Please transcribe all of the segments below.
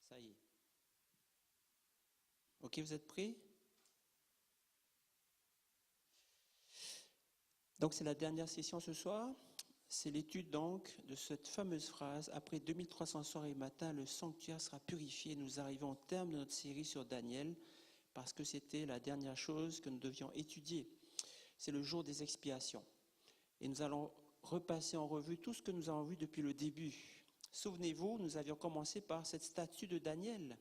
Ça y est. Ok, vous êtes prêts? Donc c'est la dernière session ce soir. C'est l'étude donc de cette fameuse phrase: après 2300 soirs et matins, le sanctuaire sera purifié. Nous arrivons au terme de notre série sur Daniel parce que c'était la dernière chose que nous devions étudier. C'est le jour des expiations. Et nous allons repasser en revue tout ce que nous avons vu depuis le début. Souvenez-vous, nous avions commencé par cette statue de Daniel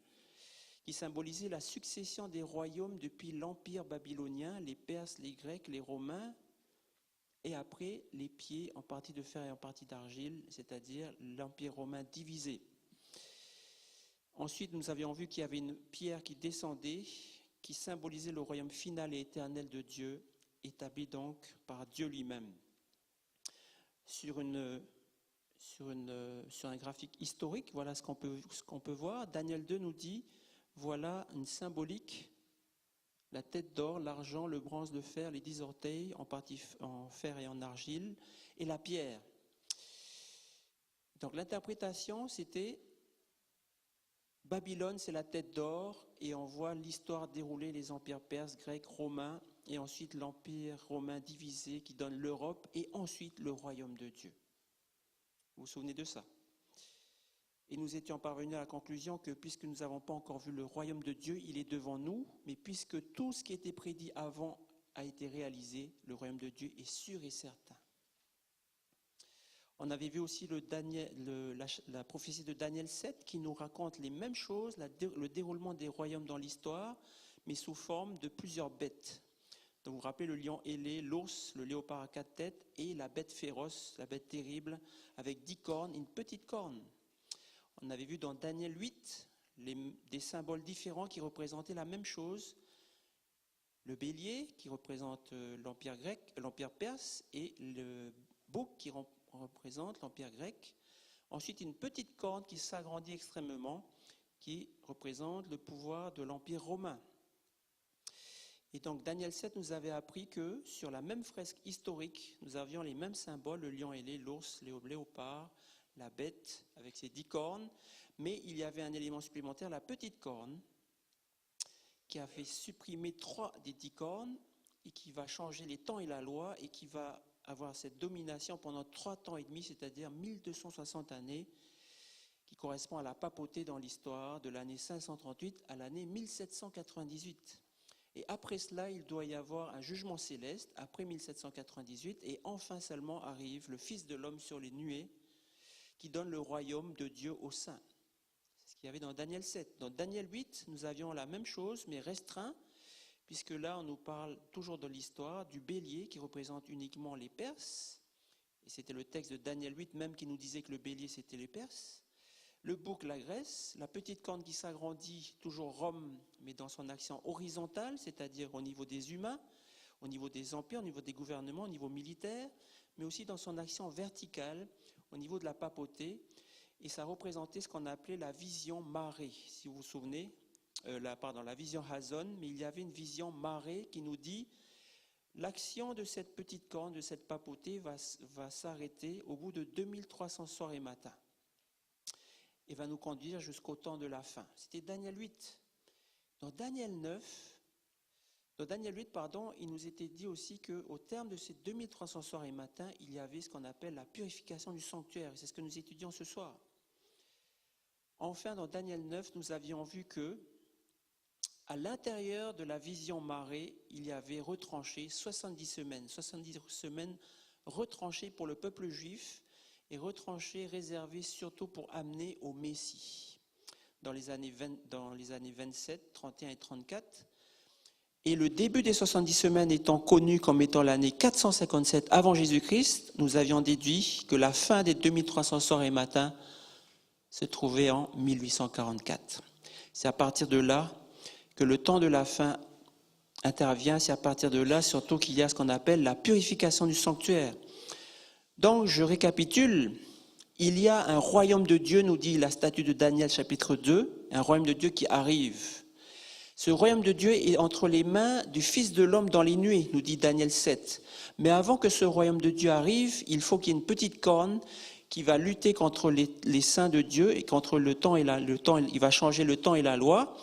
qui symbolisait la succession des royaumes depuis l'Empire babylonien, les Perses, les Grecs, les Romains, et après les pieds en partie de fer et en partie d'argile, c'est-à-dire l'Empire romain divisé. Ensuite, nous avions vu qu'il y avait une pierre qui descendait, qui symbolisait le royaume final et éternel de Dieu, établi donc par Dieu lui-même. Sur un graphique historique, voilà ce qu'on peut voir. Daniel 2 nous dit, voilà une symbolique: la tête d'or, l'argent, le bronze, le fer, les 10 orteils, en partie en fer et en argile, et la pierre. Donc l'interprétation, c'était Babylone, c'est la tête d'or, et on voit l'histoire dérouler, les empires perses, grecs, romains, et ensuite l'empire romain divisé qui donne l'Europe, et ensuite le royaume de Dieu. Vous vous souvenez de ça? Et nous étions parvenus à la conclusion que puisque nous n'avons pas encore vu le royaume de Dieu, il est devant nous, mais puisque tout ce qui était prédit avant a été réalisé, le royaume de Dieu est sûr et certain. On avait vu aussi la prophétie de Daniel 7 qui nous raconte les mêmes choses, le déroulement des royaumes dans l'histoire, mais sous forme de plusieurs bêtes. Donc vous vous rappelez le lion ailé, l'ours, le léopard à 4 têtes et la bête féroce, la bête terrible, avec 10 cornes et une petite corne. On avait vu dans Daniel 8 des symboles différents qui représentaient la même chose. Le bélier qui représente l'empire grec, l'empire perse, et le bouc qui représente l'empire grec. Ensuite, une petite corne qui s'agrandit extrêmement, qui représente le pouvoir de l'empire romain. Et donc Daniel 7 nous avait appris que sur la même fresque historique, nous avions les mêmes symboles, le lion ailé, l'ours, le léopard, la bête avec ses 10 cornes, mais il y avait un élément supplémentaire, la petite corne, qui a fait supprimer 3 des 10 cornes et qui va changer les temps et la loi et qui va avoir cette domination pendant 3 ans et demi, c'est-à-dire 1260 années, qui correspond à la papauté dans l'histoire de l'année 538 à l'année 1798. Et après cela, il doit y avoir un jugement céleste, après 1798, et enfin seulement arrive le Fils de l'homme sur les nuées, qui donne le royaume de Dieu aux saints. C'est ce qu'il y avait dans Daniel 7. Dans Daniel 8, nous avions la même chose, mais restreint, puisque là, on nous parle toujours de l'histoire du bélier qui représente uniquement les Perses, et c'était le texte de Daniel 8 même qui nous disait que le bélier, c'était les Perses. Le bouc, la Grèce, la petite corne qui s'agrandit, toujours Rome, mais dans son action horizontale, c'est-à-dire au niveau des humains, au niveau des empires, au niveau des gouvernements, au niveau militaire, mais aussi dans son action verticale, au niveau de la papauté, et ça représentait ce qu'on appelait la vision marée, si vous vous souvenez, la vision Hazon, mais il y avait une vision marée qui nous dit l'action de cette petite corne, de cette papauté va s'arrêter au bout de 2300 soirs et matins et va nous conduire jusqu'au temps de la fin. C'était Daniel 8. Dans Daniel 8, il nous était dit aussi qu'au terme de ces 2300 soirs et matins, il y avait ce qu'on appelle la purification du sanctuaire. Et c'est ce que nous étudions ce soir. Enfin, dans Daniel 9, nous avions vu que à l'intérieur de la vision marée, il y avait retranché 70 semaines retranchées pour le peuple juif et retranchées, réservées surtout pour amener au Messie dans les années 27, 31 et 34. Et le début des 70 semaines étant connu comme étant l'année 457 avant Jésus-Christ, nous avions déduit que la fin des 2300 soirs et matins se trouvait en 1844. C'est à partir de là que le temps de la fin intervient, c'est à partir de là surtout qu'il y a ce qu'on appelle la purification du sanctuaire. Donc je récapitule, il y a un royaume de Dieu, nous dit la statue de Daniel chapitre 2, un royaume de Dieu qui arrive. Ce royaume de Dieu est entre les mains du Fils de l'homme dans les nuées, nous dit Daniel 7. Mais avant que ce royaume de Dieu arrive, il faut qu'il y ait une petite corne qui va lutter contre les saints de Dieu et contre le temps il va changer le temps et la loi.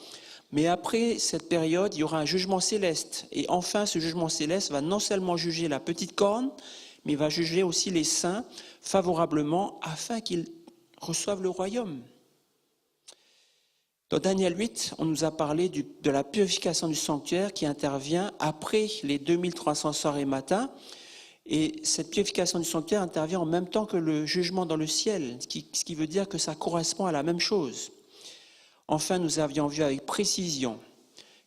Mais après cette période, il y aura un jugement céleste. Et enfin, ce jugement céleste va non seulement juger la petite corne, mais va juger aussi les saints favorablement afin qu'ils reçoivent le royaume. Dans Daniel 8, on nous a parlé de la purification du sanctuaire qui intervient après les 2300 soirs et matins. Et cette purification du sanctuaire intervient en même temps que le jugement dans le ciel, ce qui veut dire que ça correspond à la même chose. Enfin, nous avions vu avec précision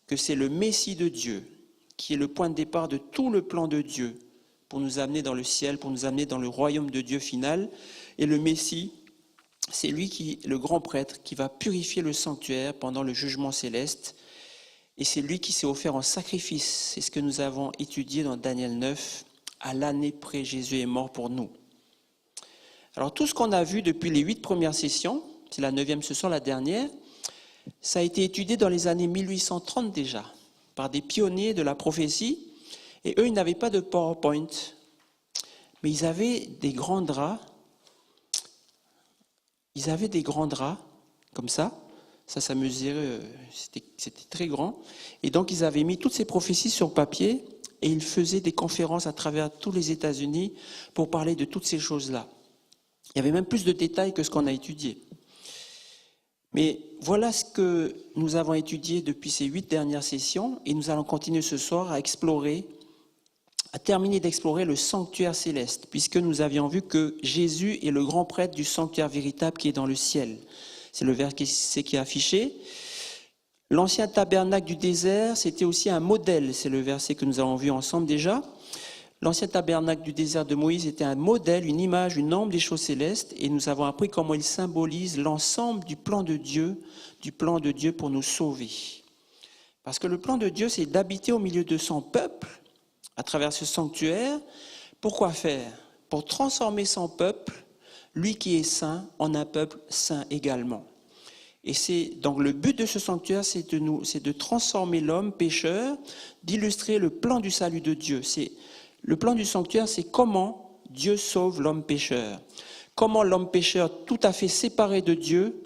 que c'est le Messie de Dieu qui est le point de départ de tout le plan de Dieu pour nous amener dans le ciel, pour nous amener dans le royaume de Dieu final. Et le Messie, c'est lui le grand prêtre, qui va purifier le sanctuaire pendant le jugement céleste. Et c'est lui qui s'est offert en sacrifice. C'est ce que nous avons étudié dans Daniel 9. À l'année près, Jésus est mort pour nous. Alors tout ce qu'on a vu depuis les 8 premières sessions, c'est la 9e ce soir, la dernière, ça a été étudié dans les années 1830 déjà, par des pionniers de la prophétie. Et eux, ils n'avaient pas de PowerPoint, mais ils avaient des grands draps. Ils avaient des grands draps, comme ça. Ça mesurait, c'était très grand. Et donc, ils avaient mis toutes ces prophéties sur papier et ils faisaient des conférences à travers tous les États-Unis pour parler de toutes ces choses-là. Il y avait même plus de détails que ce qu'on a étudié. Mais voilà ce que nous avons étudié depuis ces 8 dernières sessions et nous allons continuer ce soir à terminer d'explorer le sanctuaire céleste, puisque nous avions vu que Jésus est le grand prêtre du sanctuaire véritable qui est dans le ciel. C'est le verset qui est affiché. L'ancien tabernacle du désert, c'était aussi un modèle, c'est le verset que nous avons vu ensemble déjà. L'ancien tabernacle du désert de Moïse était un modèle, une image, une ombre des choses célestes, et nous avons appris comment il symbolise l'ensemble du plan de Dieu pour nous sauver. Parce que le plan de Dieu, c'est d'habiter au milieu de son peuple, à travers ce sanctuaire. Pourquoi faire? Pour transformer son peuple, lui qui est saint, en un peuple saint également. Et c'est donc le but de ce sanctuaire, c'est de transformer l'homme pécheur, d'illustrer le plan du salut de Dieu. Le plan du sanctuaire, c'est comment Dieu sauve l'homme pécheur. Comment l'homme pécheur, tout à fait séparé de Dieu,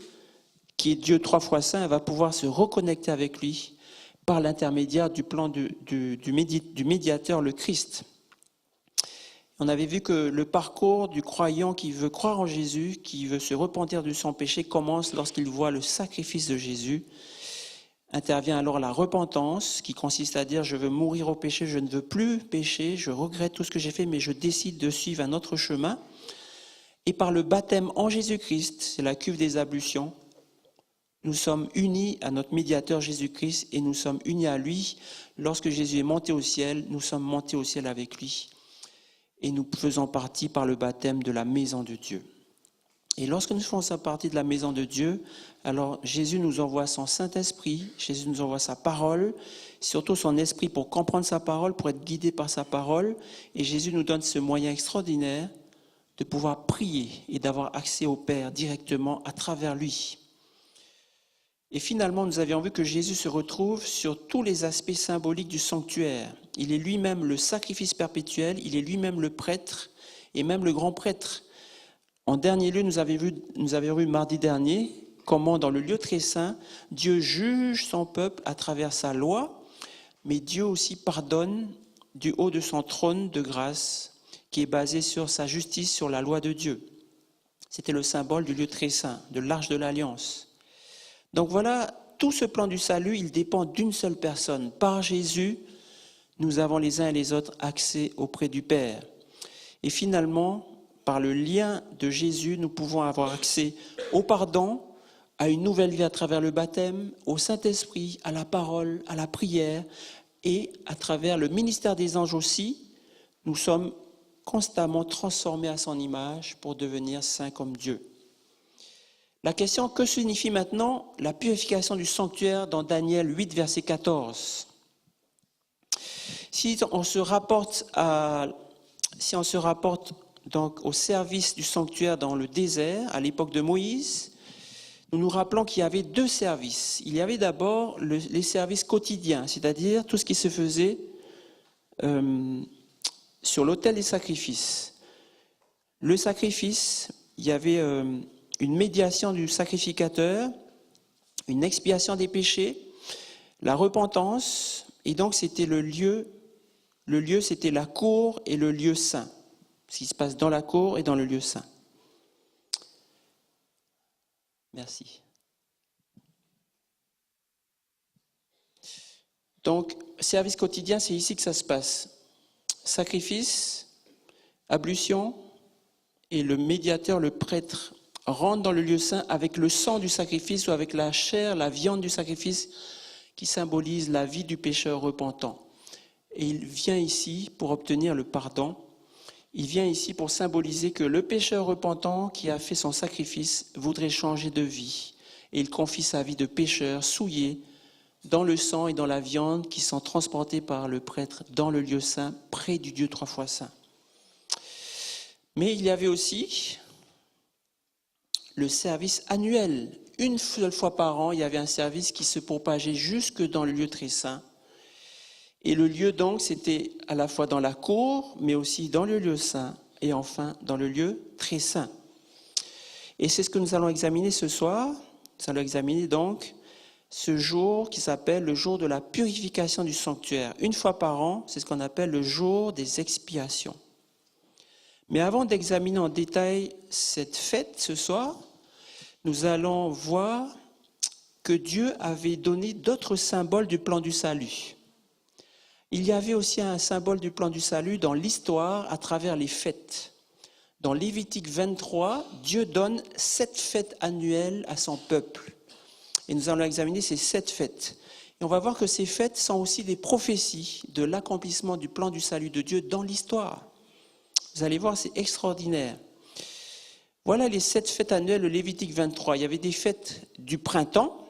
qui est Dieu 3 fois saint, va pouvoir se reconnecter avec lui par l'intermédiaire du plan du médiateur, le Christ. On avait vu que le parcours du croyant qui veut croire en Jésus, qui veut se repentir de son péché, commence lorsqu'il voit le sacrifice de Jésus. Intervient alors la repentance, qui consiste à dire « je veux mourir au péché, je ne veux plus pécher, je regrette tout ce que j'ai fait, mais je décide de suivre un autre chemin ». Et par le baptême en Jésus-Christ, c'est la cuve des ablutions, nous sommes unis à notre médiateur Jésus-Christ et nous sommes unis à lui. Lorsque Jésus est monté au ciel, nous sommes montés au ciel avec lui. Et nous faisons partie par le baptême de la maison de Dieu. Et lorsque nous faisons partie de la maison de Dieu, alors Jésus nous envoie son Saint-Esprit, Jésus nous envoie sa parole, surtout son esprit pour comprendre sa parole, pour être guidé par sa parole. Et Jésus nous donne ce moyen extraordinaire de pouvoir prier et d'avoir accès au Père directement à travers lui. Et finalement, nous avions vu que Jésus se retrouve sur tous les aspects symboliques du sanctuaire. Il est lui-même le sacrifice perpétuel, il est lui-même le prêtre et même le grand prêtre. En dernier lieu, nous avions vu mardi dernier comment dans le lieu très saint, Dieu juge son peuple à travers sa loi, mais Dieu aussi pardonne du haut de son trône de grâce qui est basé sur sa justice, sur la loi de Dieu. C'était le symbole du lieu très saint, de l'arche de l'alliance. Donc voilà, tout ce plan du salut, il dépend d'une seule personne. Par Jésus, nous avons les uns et les autres accès auprès du Père. Et finalement, par le lien de Jésus, nous pouvons avoir accès au pardon, à une nouvelle vie à travers le baptême, au Saint-Esprit, à la parole, à la prière, et à travers le ministère des anges aussi, nous sommes constamment transformés à son image pour devenir saints comme Dieu. La question, que signifie maintenant la purification du sanctuaire dans Daniel 8, verset 14 ? Si on se rapporte donc au service du sanctuaire dans le désert, à l'époque de Moïse, nous nous rappelons qu'il y avait 2 services. Il y avait d'abord les services quotidiens, c'est-à-dire tout ce qui se faisait sur l'autel des sacrifices. Le sacrifice, il y avait une médiation du sacrificateur, une expiation des péchés, la repentance, et donc c'était le lieu c'était la cour et le lieu saint, ce qui se passe dans la cour et dans le lieu saint. Merci. Donc, service quotidien, c'est ici que ça se passe. Sacrifice, ablution, et le médiateur, le prêtre, rentre dans le lieu saint avec le sang du sacrifice ou avec la chair, la viande du sacrifice qui symbolise la vie du pécheur repentant. Et il vient ici pour obtenir le pardon. Il vient ici pour symboliser que le pécheur repentant qui a fait son sacrifice voudrait changer de vie. Et il confie sa vie de pécheur souillé dans le sang et dans la viande qui sont transportés par le prêtre dans le lieu saint, près du Dieu trois fois saint. Mais il y avait aussi le service annuel. Une seule fois par an, il y avait un service qui se propageait jusque dans le lieu très saint. Et le lieu donc, c'était à la fois dans la cour, mais aussi dans le lieu saint, et enfin dans le lieu très saint. Et c'est ce que nous allons examiner ce soir. Nous allons examiner donc ce jour qui s'appelle le jour de la purification du sanctuaire. Une fois par an, c'est ce qu'on appelle le jour des expiations. Mais avant d'examiner en détail cette fête ce soir, nous allons voir que Dieu avait donné d'autres symboles du plan du salut. Il y avait aussi un symbole du plan du salut dans l'histoire à travers les fêtes. Dans Lévitique 23, Dieu donne 7 fêtes annuelles à son peuple. Et nous allons examiner ces 7 fêtes. Et on va voir que ces fêtes sont aussi des prophéties de l'accomplissement du plan du salut de Dieu dans l'histoire. Vous allez voir, c'est extraordinaire. Voilà les 7 fêtes annuelles de Lévitique 23. Il y avait des fêtes du printemps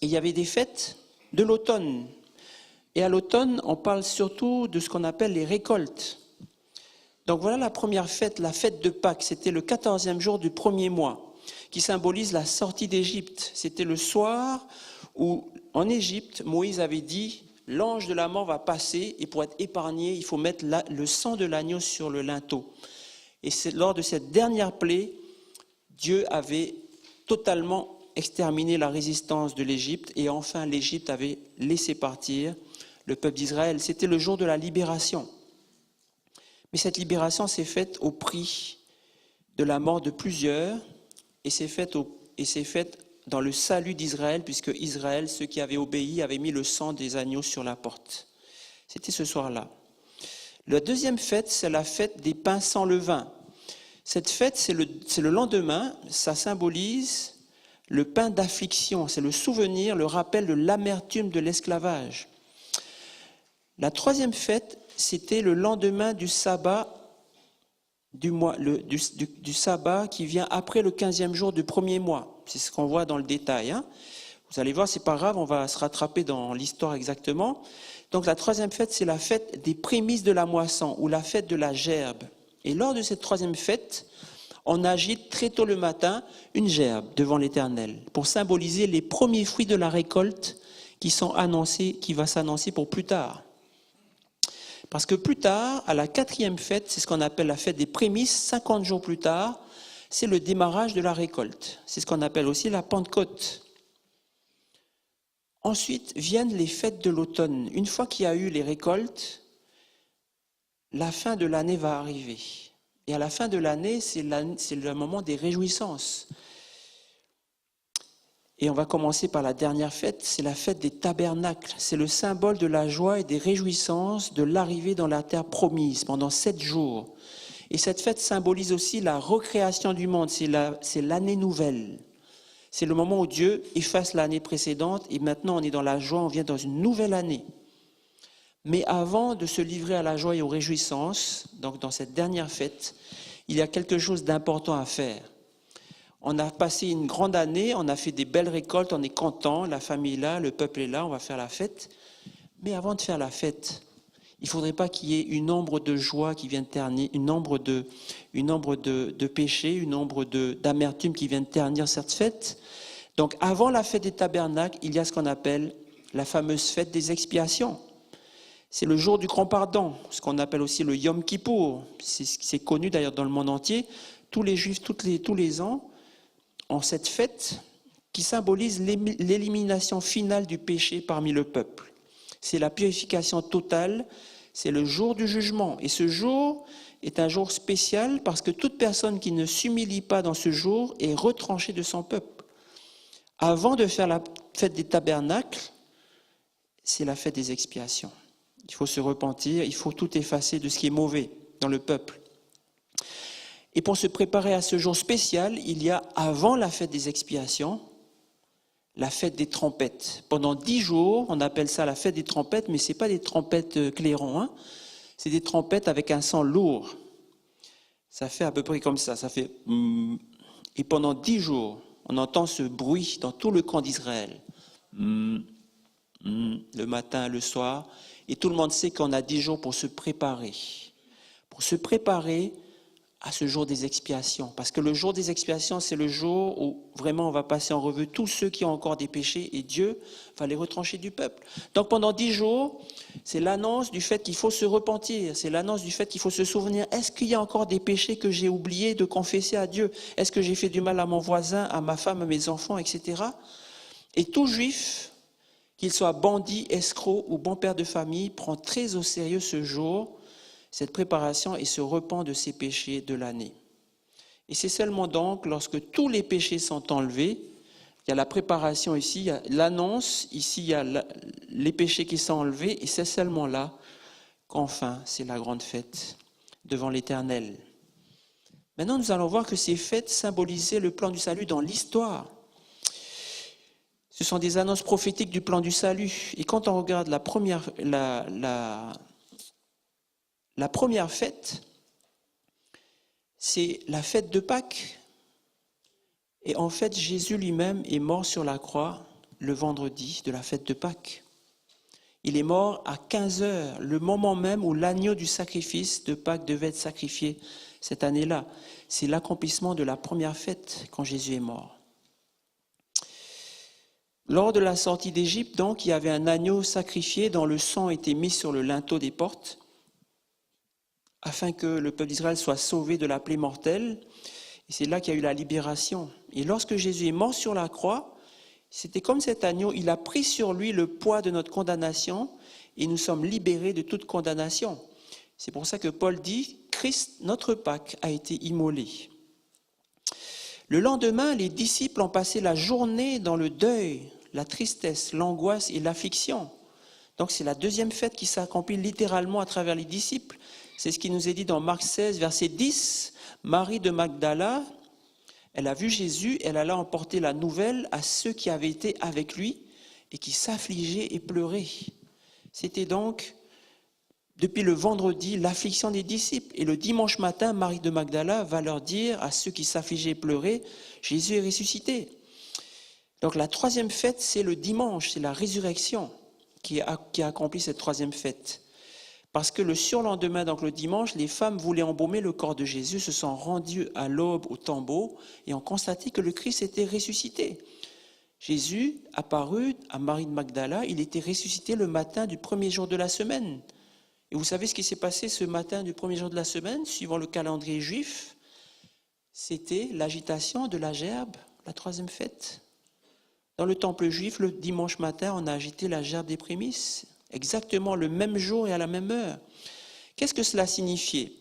et il y avait des fêtes de l'automne. Et à l'automne, on parle surtout de ce qu'on appelle les récoltes. Donc voilà la première fête, la fête de Pâques. C'était le 14e jour du premier mois, qui symbolise la sortie d'Égypte. C'était le soir où, en Égypte, Moïse avait dit « L'ange de la mort va passer et pour être épargné, il faut mettre le sang de l'agneau sur le linteau. » Et c'est lors de cette dernière plaie, Dieu avait totalement exterminé la résistance de l'Égypte et enfin l'Égypte avait laissé partir le peuple d'Israël. C'était le jour de la libération. Mais cette libération s'est faite au prix de la mort de plusieurs et s'est faite dans le salut d'Israël, puisque Israël, ceux qui avaient obéi, avaient mis le sang des agneaux sur la porte. C'était ce soir-là. La deuxième fête, c'est la fête des pains sans levain. Cette fête, c'est le lendemain, ça symbolise le pain d'affliction, c'est le souvenir, le rappel de l'amertume de l'esclavage. La troisième fête, c'était le lendemain du sabbat, du sabbat qui vient après le 15e jour du premier mois. C'est ce qu'on voit dans le détail. Vous allez voir, c'est pas grave, on va se rattraper dans l'histoire exactement. Donc la troisième fête, c'est la fête des prémices de la moisson ou la fête de la gerbe. Et lors de cette troisième fête, on agite très tôt le matin une gerbe devant l'Éternel pour symboliser les premiers fruits de la récolte qui va s'annoncer pour plus tard. Parce que plus tard, à la 4e fête, c'est ce qu'on appelle la fête des prémices, 50 jours plus tard, c'est le démarrage de la récolte. C'est ce qu'on appelle aussi la Pentecôte. Ensuite viennent les fêtes de l'automne. Une fois qu'il y a eu les récoltes, la fin de l'année va arriver. Et à la fin de l'année, c'est le moment des réjouissances. Et on va commencer par la dernière fête, c'est la fête des tabernacles. C'est le symbole de la joie et des réjouissances de l'arrivée dans la terre promise pendant 7 jours. Et cette fête symbolise aussi la recréation du monde, c'est l'année nouvelle. C'est le moment où Dieu efface l'année précédente et maintenant on est dans la joie, on vient dans une nouvelle année. Mais avant de se livrer à la joie et aux réjouissances, donc dans cette dernière fête, il y a quelque chose d'important à faire. On a passé une grande année, on a fait des belles récoltes, on est content, la famille est là, le peuple est là, on va faire la fête. Mais avant de faire la fête, il ne faudrait pas qu'il y ait une ombre de joie qui vienne ternir, une ombre de péché, une ombre d'amertume qui vienne ternir cette fête. Donc avant la fête des tabernacles, il y a ce qu'on appelle la fameuse fête des expiations. C'est le jour du grand pardon, ce qu'on appelle aussi le Yom Kippour. C'est connu d'ailleurs dans le monde entier tous les Juifs, tous les ans, ont cette fête qui symbolise l'élimination finale du péché parmi le peuple. C'est la purification totale, c'est le jour du jugement. Et ce jour est un jour spécial parce que toute personne qui ne s'humilie pas dans ce jour est retranchée de son peuple. Avant de faire la fête des tabernacles, c'est la fête des expiations. Il faut se repentir, il faut tout effacer de ce qui est mauvais dans le peuple. Et pour se préparer à ce jour spécial, il y a, avant la fête des expiations, la fête des trompettes. Pendant 10 jours, on appelle ça la fête des trompettes, mais ce n'est pas des trompettes clairons, hein. C'est des trompettes avec un son lourd. Ça fait à peu près comme ça fait... Et pendant 10 jours, on entend ce bruit dans tout le camp d'Israël. Le matin, le soir. Et tout le monde sait qu'on a 10 jours pour se préparer. Pour se préparer à ce jour des expiations. Parce que le jour des expiations, c'est le jour où vraiment on va passer en revue tous ceux qui ont encore des péchés et Dieu va les retrancher du peuple. Donc pendant 10 jours, c'est l'annonce du fait qu'il faut se repentir. C'est l'annonce du fait qu'il faut se souvenir. Est-ce qu'il y a encore des péchés que j'ai oublié de confesser à Dieu? Est-ce que j'ai fait du mal à mon voisin, à ma femme, à mes enfants, etc. Et tout juif, qu'il soit bandit, escroc ou bon père de famille, prend très au sérieux ce jour, cette préparation, et se repent de ses péchés de l'année. Et c'est seulement donc lorsque tous les péchés sont enlevés, il y a la préparation ici, il y a l'annonce, ici il y a les péchés qui sont enlevés, et c'est seulement là qu'enfin c'est la grande fête devant l'Éternel. Maintenant nous allons voir que ces fêtes symbolisaient le plan du salut dans l'histoire. Ce sont des annonces prophétiques du plan du salut. Et quand on regarde la première fête, c'est la fête de Pâques. Et en fait, Jésus lui-même est mort sur la croix le vendredi de la fête de Pâques. Il est mort à 15 heures, le moment même où l'agneau du sacrifice de Pâques devait être sacrifié cette année-là. C'est l'accomplissement de la première fête quand Jésus est mort. Lors de la sortie d'Égypte, donc, il y avait un agneau sacrifié dont le sang était mis sur le linteau des portes afin que le peuple d'Israël soit sauvé de la plaie mortelle. Et c'est là qu'il y a eu la libération. Et lorsque Jésus est mort sur la croix, c'était comme cet agneau, il a pris sur lui le poids de notre condamnation et nous sommes libérés de toute condamnation. C'est pour ça que Paul dit, Christ, notre Pâque, a été immolé. Le lendemain, les disciples ont passé la journée dans le deuil, la tristesse, l'angoisse et l'affliction. Donc c'est la deuxième fête qui s'accomplit littéralement à travers les disciples. C'est ce qui nous est dit dans Marc 16, verset 10. Marie de Magdala, elle a vu Jésus, elle alla emporter la nouvelle à ceux qui avaient été avec lui et qui s'affligeaient et pleuraient. C'était donc, depuis le vendredi, l'affliction des disciples. Et le dimanche matin, Marie de Magdala va leur dire à ceux qui s'affligeaient et pleuraient, Jésus est ressuscité. Donc la troisième fête, c'est le dimanche, c'est la résurrection qui a accompli cette troisième fête. Parce que le surlendemain, donc le dimanche, les femmes voulaient embaumer le corps de Jésus, se sont rendues à l'aube au tombeau et ont constaté que le Christ était ressuscité. Jésus apparut à Marie de Magdala, il était ressuscité le matin du premier jour de la semaine. Et vous savez ce qui s'est passé ce matin du premier jour de la semaine, suivant le calendrier juif? C'était l'agitation de la gerbe, la troisième fête. Dans le temple juif, le dimanche matin, on a agité la gerbe des prémices, exactement le même jour et à la même heure. Qu'est-ce que cela signifiait?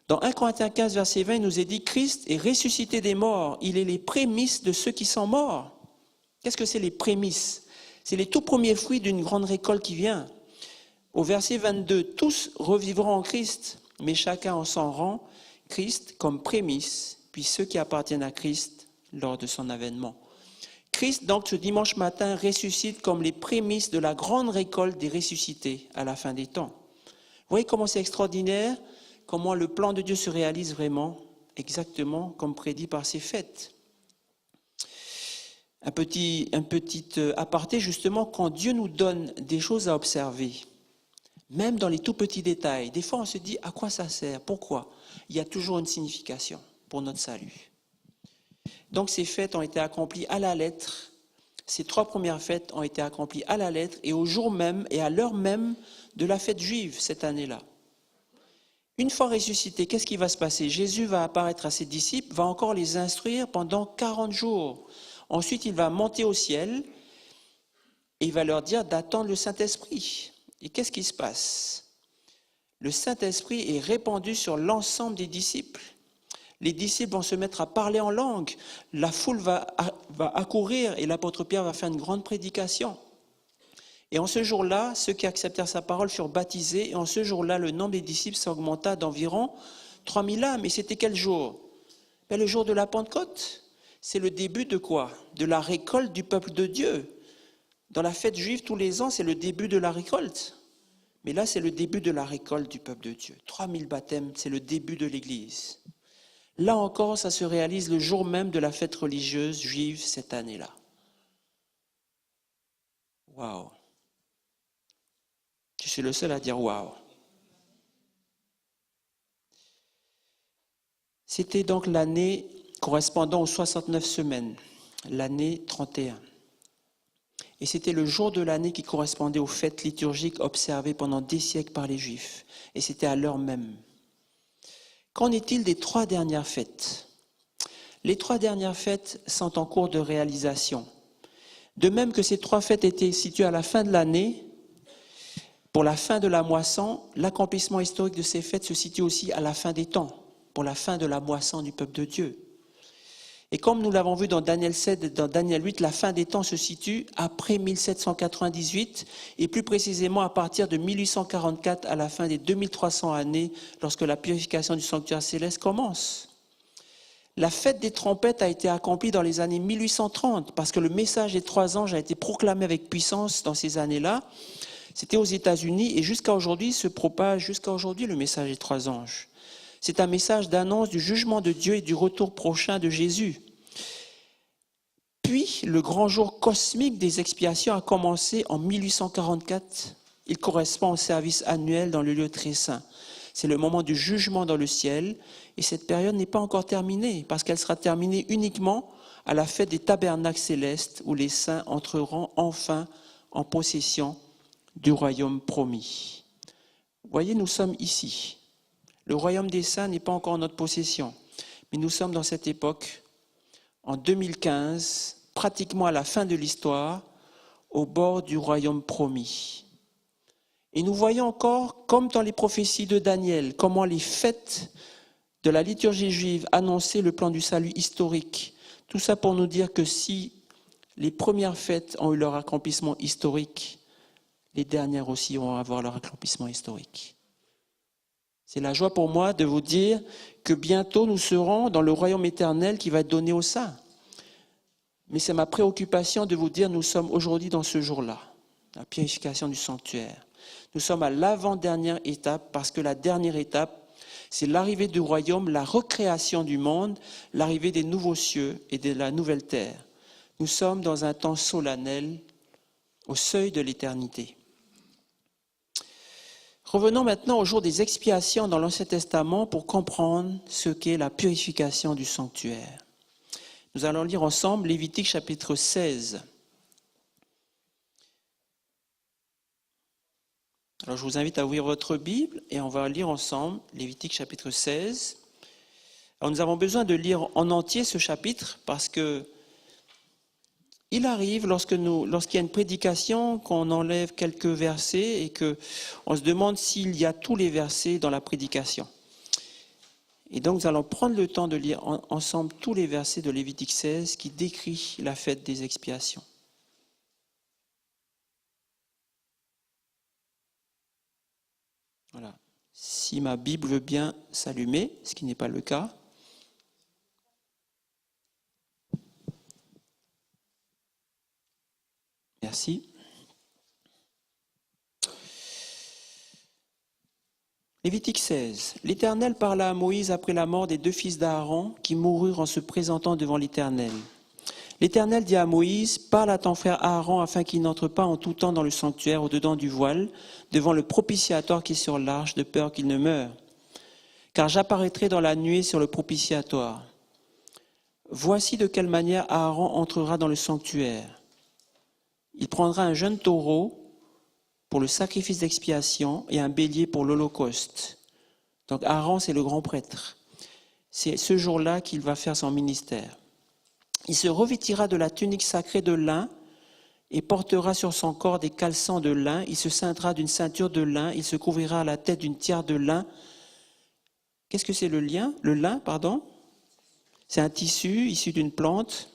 Dans 1 Corinthiens 15, verset 20, il nous est dit « Christ est ressuscité des morts, il est les prémices de ceux qui sont morts. » Qu'est-ce que c'est les prémices? C'est les tout premiers fruits d'une grande récolte qui vient. Au verset 22, « Tous revivront en Christ, mais chacun en son rang, Christ comme prémisse, puis ceux qui appartiennent à Christ lors de son avènement. » Christ, donc, ce dimanche matin, ressuscite comme les prémices de la grande récolte des ressuscités à la fin des temps. Vous voyez comment c'est extraordinaire, comment le plan de Dieu se réalise vraiment, exactement comme prédit par ces fêtes. Un petit aparté, justement, quand Dieu nous donne des choses à observer, même dans les tout petits détails, des fois on se dit à quoi ça sert, pourquoi? Il y a toujours une signification pour notre salut. Donc ces fêtes ont été accomplies à la lettre. Ces 3 premières fêtes ont été accomplies à la lettre et au jour même et à l'heure même de la fête juive cette année-là. Une fois ressuscité, qu'est-ce qui va se passer? Jésus va apparaître à ses disciples, va encore les instruire pendant 40 jours. Ensuite, il va monter au ciel et il va leur dire d'attendre le Saint-Esprit. Et qu'est-ce qui se passe? Le Saint-Esprit est répandu sur l'ensemble des disciples. Les disciples vont se mettre à parler en langue. La foule va accourir et l'apôtre Pierre va faire une grande prédication. Et en ce jour-là, ceux qui acceptèrent sa parole furent baptisés. Et en ce jour-là, le nombre des disciples s'augmenta d'environ 3000 âmes. Et c'était quel jour? Le jour de la Pentecôte. C'est le début de quoi? De la récolte du peuple de Dieu. Dans la fête juive, tous les ans, c'est le début de la récolte. Mais là, c'est le début de la récolte du peuple de Dieu. 3000 baptêmes, c'est le début de l'Église. Là encore, ça se réalise le jour même de la fête religieuse juive cette année-là. Waouh! Je suis le seul à dire waouh. C'était donc l'année correspondant aux 69 semaines, l'année 31. Et c'était le jour de l'année qui correspondait aux fêtes liturgiques observées pendant des siècles par les Juifs. Et c'était à l'heure même. Qu'en est-il des 3 dernières fêtes? Les 3 dernières fêtes sont en cours de réalisation. De même que ces 3 fêtes étaient situées à la fin de l'année, pour la fin de la moisson, l'accomplissement historique de ces fêtes se situe aussi à la fin des temps, pour la fin de la moisson du peuple de Dieu. Et comme nous l'avons vu dans Daniel 7 et dans Daniel 8, la fin des temps se situe après 1798 et plus précisément à partir de 1844 à la fin des 2300 années lorsque la purification du sanctuaire céleste commence. La fête des trompettes a été accomplie dans les années 1830 parce que le message des 3 anges a été proclamé avec puissance dans ces années-là. C'était aux États-Unis et jusqu'à aujourd'hui se propage jusqu'à aujourd'hui le message des 3 anges. C'est un message d'annonce du jugement de Dieu et du retour prochain de Jésus. Puis, le grand jour cosmique des expiations a commencé en 1844. Il correspond au service annuel dans le lieu très saint. C'est le moment du jugement dans le ciel et cette période n'est pas encore terminée parce qu'elle sera terminée uniquement à la fête des tabernacles célestes où les saints entreront enfin en possession du royaume promis. Vous voyez, nous sommes ici. Le royaume des saints n'est pas encore en notre possession, mais nous sommes dans cette époque, en 2015, pratiquement à la fin de l'histoire, au bord du royaume promis. Et nous voyons encore, comme dans les prophéties de Daniel, comment les fêtes de la liturgie juive annonçaient le plan du salut historique. Tout ça pour nous dire que si les premières fêtes ont eu leur accomplissement historique, les dernières aussi vont avoir leur accomplissement historique. C'est la joie pour moi de vous dire que bientôt nous serons dans le royaume éternel qui va être donné aux saints. Mais c'est ma préoccupation de vous dire nous sommes aujourd'hui dans ce jour-là, la purification du sanctuaire. Nous sommes à l'avant-dernière étape parce que la dernière étape, c'est l'arrivée du royaume, la recréation du monde, l'arrivée des nouveaux cieux et de la nouvelle terre. Nous sommes dans un temps solennel au seuil de l'éternité. Revenons maintenant au jour des expiations dans l'Ancien Testament pour comprendre ce qu'est la purification du sanctuaire. Nous allons lire ensemble Lévitique chapitre 16. Alors je vous invite à ouvrir votre Bible et on va lire ensemble Lévitique chapitre 16. Alors nous avons besoin de lire en entier ce chapitre parce que il arrive lorsqu'il y a une prédication qu'on enlève quelques versets et qu'on se demande s'il y a tous les versets dans la prédication. Et donc nous allons prendre le temps de lire ensemble tous les versets de Lévitique 16 qui décrit la fête des expiations. Voilà. Si ma Bible veut bien s'allumer, ce qui n'est pas le cas. Merci. Lévitique 16. L'Éternel parla à Moïse après la mort des 2 fils d'Aaron qui moururent en se présentant devant l'Éternel. L'Éternel dit à Moïse, parle à ton frère Aaron afin qu'il n'entre pas en tout temps dans le sanctuaire au-dedans du voile, devant le propitiatoire qui est sur l'arche, de peur qu'il ne meure. Car j'apparaîtrai dans la nuée sur le propitiatoire. Voici de quelle manière Aaron entrera dans le sanctuaire. Il prendra un jeune taureau pour le sacrifice d'expiation et un bélier pour l'holocauste. Donc Aaron, c'est le grand prêtre. C'est ce jour-là qu'il va faire son ministère. Il se revêtira de la tunique sacrée de lin et portera sur son corps des caleçons de lin. Il se ceindra d'une ceinture de lin. Il se couvrira à la tête d'une tiare de lin. Qu'est-ce que c'est le lin ? Le lin, pardon. C'est un tissu issu d'une plante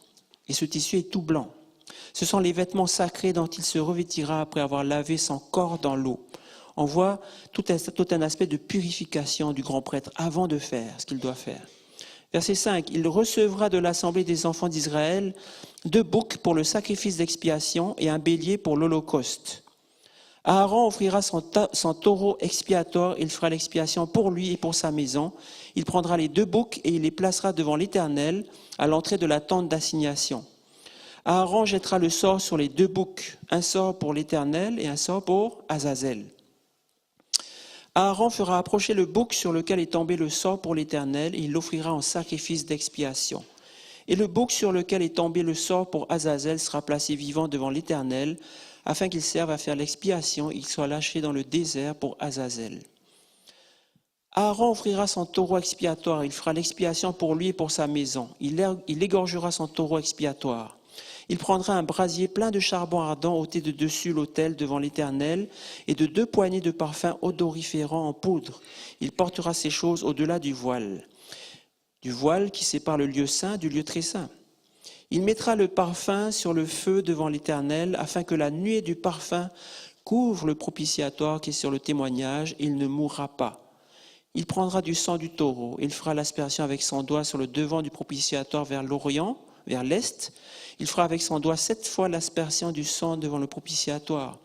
et ce tissu est tout blanc. Ce sont les vêtements sacrés dont il se revêtira après avoir lavé son corps dans l'eau. On voit tout un aspect de purification du grand prêtre avant de faire ce qu'il doit faire. Verset 5, « Il recevra de l'assemblée des enfants d'Israël 2 boucs pour le sacrifice d'expiation et un bélier pour l'holocauste. Aaron offrira son taureau expiatoire, il fera l'expiation pour lui et pour sa maison. Il prendra les 2 boucs et il les placera devant l'Éternel à l'entrée de la tente d'assignation. Aaron jettera le sort sur les 2 boucs, un sort pour l'Éternel et un sort pour Azazel. Aaron fera approcher le bouc sur lequel est tombé le sort pour l'Éternel et il l'offrira en sacrifice d'expiation. Et le bouc sur lequel est tombé le sort pour Azazel sera placé vivant devant l'Éternel, afin qu'il serve à faire l'expiation et qu'il soit lâché dans le désert pour Azazel. Aaron offrira son taureau expiatoire, il fera l'expiation pour lui et pour sa maison. Il égorgera son taureau expiatoire. Il prendra un brasier plein de charbon ardent ôté de dessus l'autel devant l'Éternel et de 2 poignées de parfum odoriférant en poudre. Il portera ces choses au-delà du voile qui sépare le lieu saint du lieu très saint. Il mettra le parfum sur le feu devant l'Éternel afin que la nuée du parfum couvre le propitiatoire qui est sur le témoignage, il ne mourra pas. Il prendra du sang du taureau, il fera l'aspersion avec son doigt sur le devant du propitiatoire vers l'Orient, vers l'Est. Il fera avec son doigt 7 fois l'aspersion du sang devant le propitiatoire.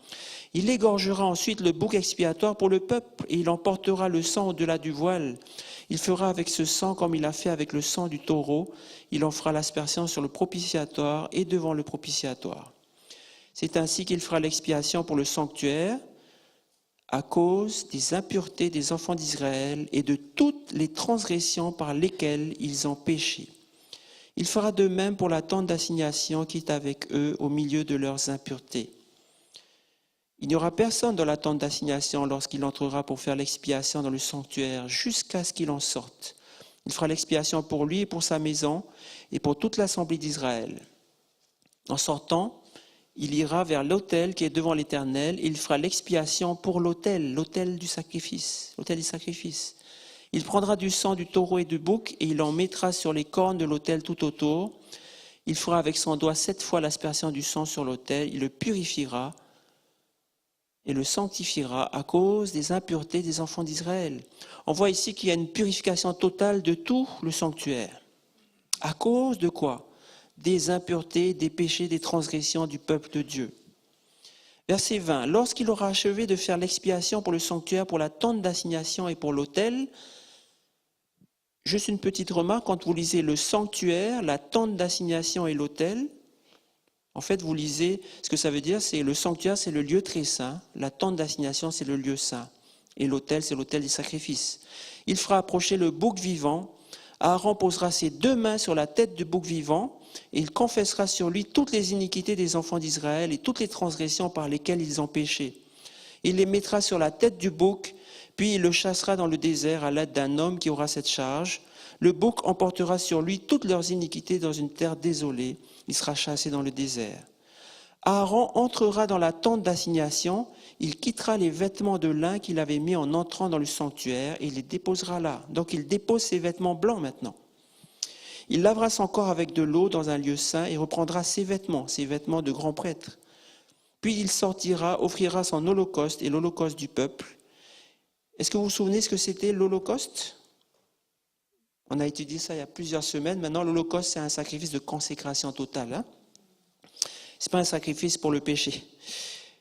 Il égorgera ensuite le bouc expiatoire pour le peuple et il emportera le sang au-delà du voile. Il fera avec ce sang comme il a fait avec le sang du taureau. Il en fera l'aspersion sur le propitiatoire et devant le propitiatoire. C'est ainsi qu'il fera l'expiation pour le sanctuaire à cause des impuretés des enfants d'Israël et de toutes les transgressions par lesquelles ils ont péché. Il fera de même pour la tente d'assignation qui est avec eux au milieu de leurs impuretés. Il n'y aura personne dans la tente d'assignation lorsqu'il entrera pour faire l'expiation dans le sanctuaire jusqu'à ce qu'il en sorte. Il fera l'expiation pour lui et pour sa maison et pour toute l'assemblée d'Israël. En sortant, il ira vers l'autel qui est devant l'Éternel et il fera l'expiation pour l'autel du sacrifice, l'autel du sacrifice. Il prendra du sang du taureau et du bouc et il en mettra sur les cornes de l'autel tout autour. Il fera avec son doigt 7 fois l'aspersion du sang sur l'autel. Il le purifiera et le sanctifiera à cause des impuretés des enfants d'Israël. On voit ici qu'il y a une purification totale de tout le sanctuaire. À cause de quoi ? Des impuretés, des péchés, des transgressions du peuple de Dieu. Verset 20. Lorsqu'il aura achevé de faire l'expiation pour le sanctuaire, pour la tente d'assignation et pour l'autel, juste une petite remarque, quand vous lisez le sanctuaire, la tente d'assignation et l'autel, en fait, vous lisez, ce que ça veut dire, c'est le sanctuaire, c'est le lieu très saint, la tente d'assignation, c'est le lieu saint, et l'autel, c'est l'autel des sacrifices. Il fera approcher le bouc vivant, Aaron posera ses 2 mains sur la tête du bouc vivant, et il confessera sur lui toutes les iniquités des enfants d'Israël et toutes les transgressions par lesquelles ils ont péché. Il les mettra sur la tête du bouc, puis il le chassera dans le désert à l'aide d'un homme qui aura cette charge. Le bouc emportera sur lui toutes leurs iniquités dans une terre désolée. Il sera chassé dans le désert. Aaron entrera dans la tente d'assignation. Il quittera les vêtements de lin qu'il avait mis en entrant dans le sanctuaire et il les déposera là. Donc il dépose ses vêtements blancs maintenant. Il lavera son corps avec de l'eau dans un lieu saint et reprendra ses vêtements de grand prêtre. Puis il sortira, offrira son holocauste et l'holocauste du peuple. Est-ce que vous vous souvenez ce que c'était l'holocauste ? On a étudié ça il y a plusieurs semaines. Maintenant, l'holocauste, c'est un sacrifice de consécration totale. Ce n'est pas un sacrifice pour le péché.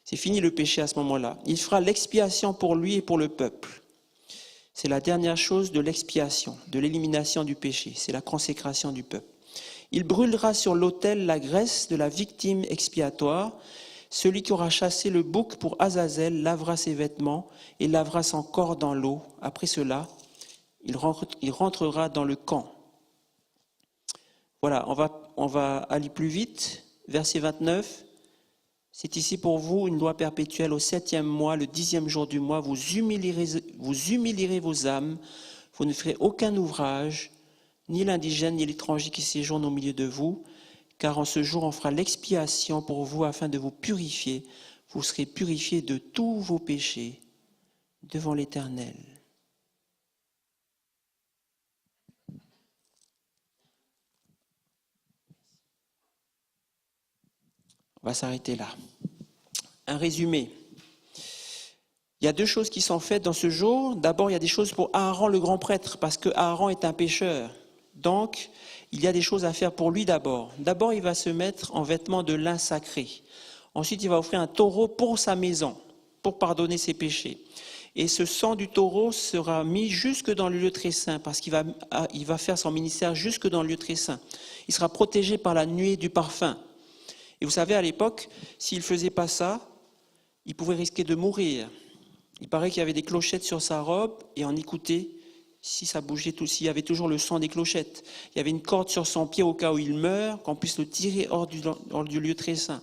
C'est fini le péché à ce moment-là. Il fera l'expiation pour lui et pour le peuple. C'est la dernière chose de l'expiation, de l'élimination du péché. C'est la consécration du peuple. Il brûlera sur l'autel la graisse de la victime expiatoire. Celui qui aura chassé le bouc pour Azazel lavera ses vêtements et lavera son corps dans l'eau. Après cela, il rentrera dans le camp. Voilà, on va aller plus vite. Verset 29. C'est ici pour vous une loi perpétuelle au 7e mois, le 10e jour du mois. Vous humilierez vos âmes. Vous ne ferez aucun ouvrage, ni l'indigène, ni l'étranger qui séjourne au milieu de vous, car en ce jour on fera l'expiation pour vous afin de vous purifier. Vous serez purifiés de tous vos péchés devant l'Éternel. On va s'arrêter là. Un résumé. Il y a deux choses qui sont faites dans ce jour. D'abord, il y a des choses pour Aaron le grand prêtre, parce que Aaron est un pécheur. Donc, il y a des choses à faire pour lui d'abord. D'abord, il va se mettre en vêtements de lin sacré. Ensuite, il va offrir un taureau pour sa maison, pour pardonner ses péchés. Et ce sang du taureau sera mis jusque dans le lieu très saint, parce qu'il va faire son ministère jusque dans le lieu très saint. Il sera protégé par la nuée du parfum. Et vous savez, à l'époque, s'il ne faisait pas ça, il pouvait risquer de mourir. Il paraît qu'il y avait des clochettes sur sa robe, et on écoutait si ça bougeait, s'il y avait toujours le son des clochettes. Il y avait une corde sur son pied au cas où il meurt, qu'on puisse le tirer hors du lieu très saint.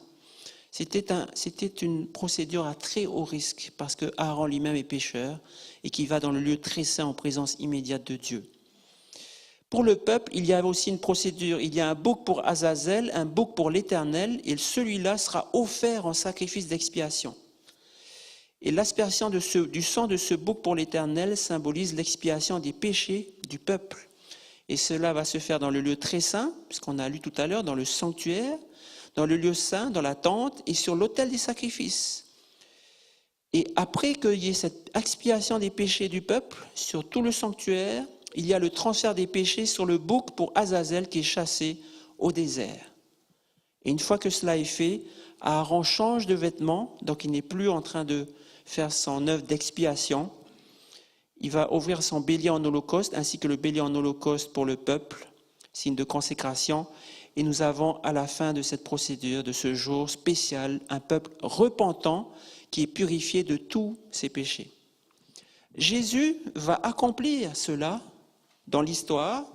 C'était une procédure à très haut risque, parce que Aaron lui-même est pécheur, et qu'il va dans le lieu très saint en présence immédiate de Dieu. Pour le peuple, il y a aussi une procédure. Il y a un bouc pour Azazel, un bouc pour l'Éternel, et celui-là sera offert en sacrifice d'expiation. Et l'aspersion du sang de ce bouc pour l'Éternel symbolise l'expiation des péchés du peuple. Et cela va se faire dans le lieu très saint, puisqu'on a lu tout à l'heure, dans le sanctuaire, dans le lieu saint, dans la tente et sur l'autel des sacrifices. Et après qu'il y ait cette expiation des péchés du peuple sur tout le sanctuaire, il y a le transfert des péchés sur le bouc pour Azazel qui est chassé au désert. Et une fois que cela est fait, Aaron change de vêtements, donc il n'est plus en train de faire son œuvre d'expiation. Il va ouvrir son bélier en holocauste, ainsi que le bélier en holocauste pour le peuple, signe de consécration. Et nous avons à la fin de cette procédure, de ce jour spécial, un peuple repentant qui est purifié de tous ses péchés. Jésus va accomplir cela dans l'histoire.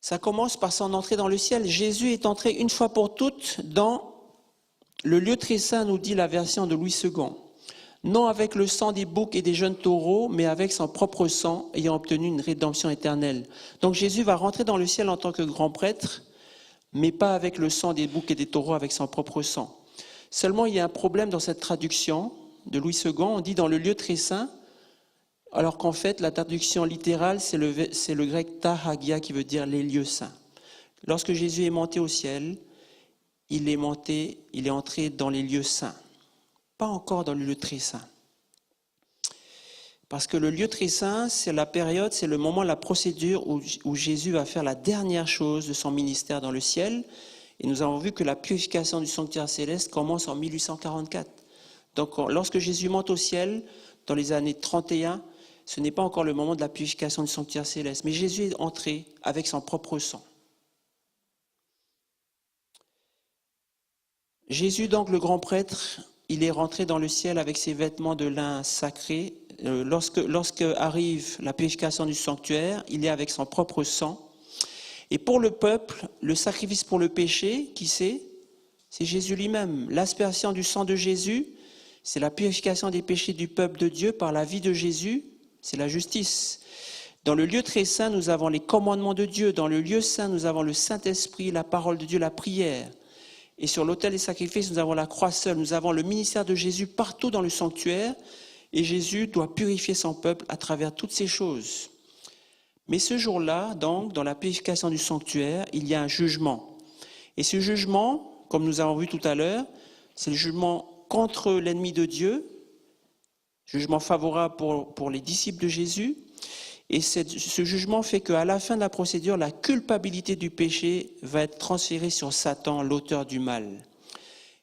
Ça commence par son entrée dans le ciel. Jésus est entré une fois pour toutes dans le lieu très saint, nous dit la version de Louis II. Non avec le sang des boucs et des jeunes taureaux, mais avec son propre sang, ayant obtenu une rédemption éternelle. Donc Jésus va rentrer dans le ciel en tant que grand prêtre, mais pas avec le sang des boucs et des taureaux, avec son propre sang. Seulement, il y a un problème dans cette traduction de Louis II. On dit dans le lieu très saint, alors qu'en fait, la traduction littérale, c'est le grec ta hagia qui veut dire les lieux saints. Lorsque Jésus est monté au ciel, il est entré dans les lieux saints, pas encore dans le lieu très saint. Parce que le lieu très saint, c'est la période, c'est le moment, la procédure où Jésus va faire la dernière chose de son ministère dans le ciel. Et nous avons vu que la purification du sanctuaire céleste commence en 1844. Donc lorsque Jésus monte au ciel, dans les années 31, ce n'est pas encore le moment de la purification du sanctuaire céleste. Mais Jésus est entré avec son propre sang. Jésus, donc le grand prêtre, il est rentré dans le ciel avec ses vêtements de lin sacré. Lorsque arrive la purification du sanctuaire, il est avec son propre sang. Et pour le peuple, le sacrifice pour le péché, qui c'est Jésus lui-même. L'aspersion du sang de Jésus, c'est la purification des péchés du peuple de Dieu par la vie de Jésus, c'est la justice. Dans le lieu très saint, nous avons les commandements de Dieu. Dans le lieu saint, nous avons le Saint-Esprit, la parole de Dieu, la prière. Et sur l'autel des sacrifices, nous avons la croix seule. Nous avons le ministère de Jésus partout dans le sanctuaire. Et Jésus doit purifier son peuple à travers toutes ces choses. Mais ce jour-là, donc, dans la purification du sanctuaire, il y a un jugement. Et ce jugement, comme nous avons vu tout à l'heure, c'est le jugement contre l'ennemi de Dieu, jugement favorable pour les disciples de Jésus. Et ce jugement fait qu'à la fin de la procédure, la culpabilité du péché va être transférée sur Satan, l'auteur du mal.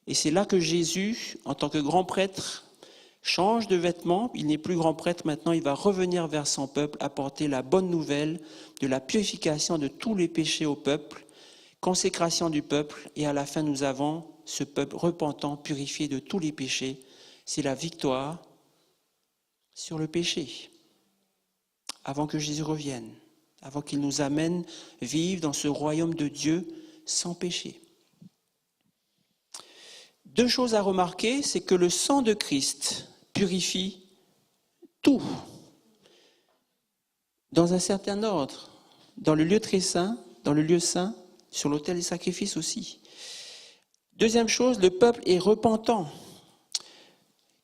Et c'est là que Jésus, en tant que grand prêtre, change de vêtements. Il n'est plus grand prêtre maintenant, il va revenir vers son peuple, apporter la bonne nouvelle de la purification de tous les péchés au peuple, consécration du peuple. Et à la fin, nous avons ce peuple repentant, purifié de tous les péchés. C'est la victoire sur le péché. Avant que Jésus revienne, avant qu'il nous amène vivre dans ce royaume de Dieu sans péché. Deux choses à remarquer, c'est que le sang de Christ purifie tout, dans un certain ordre, dans le lieu très saint, dans le lieu saint, sur l'autel des sacrifices aussi. Deuxième chose, le peuple est repentant.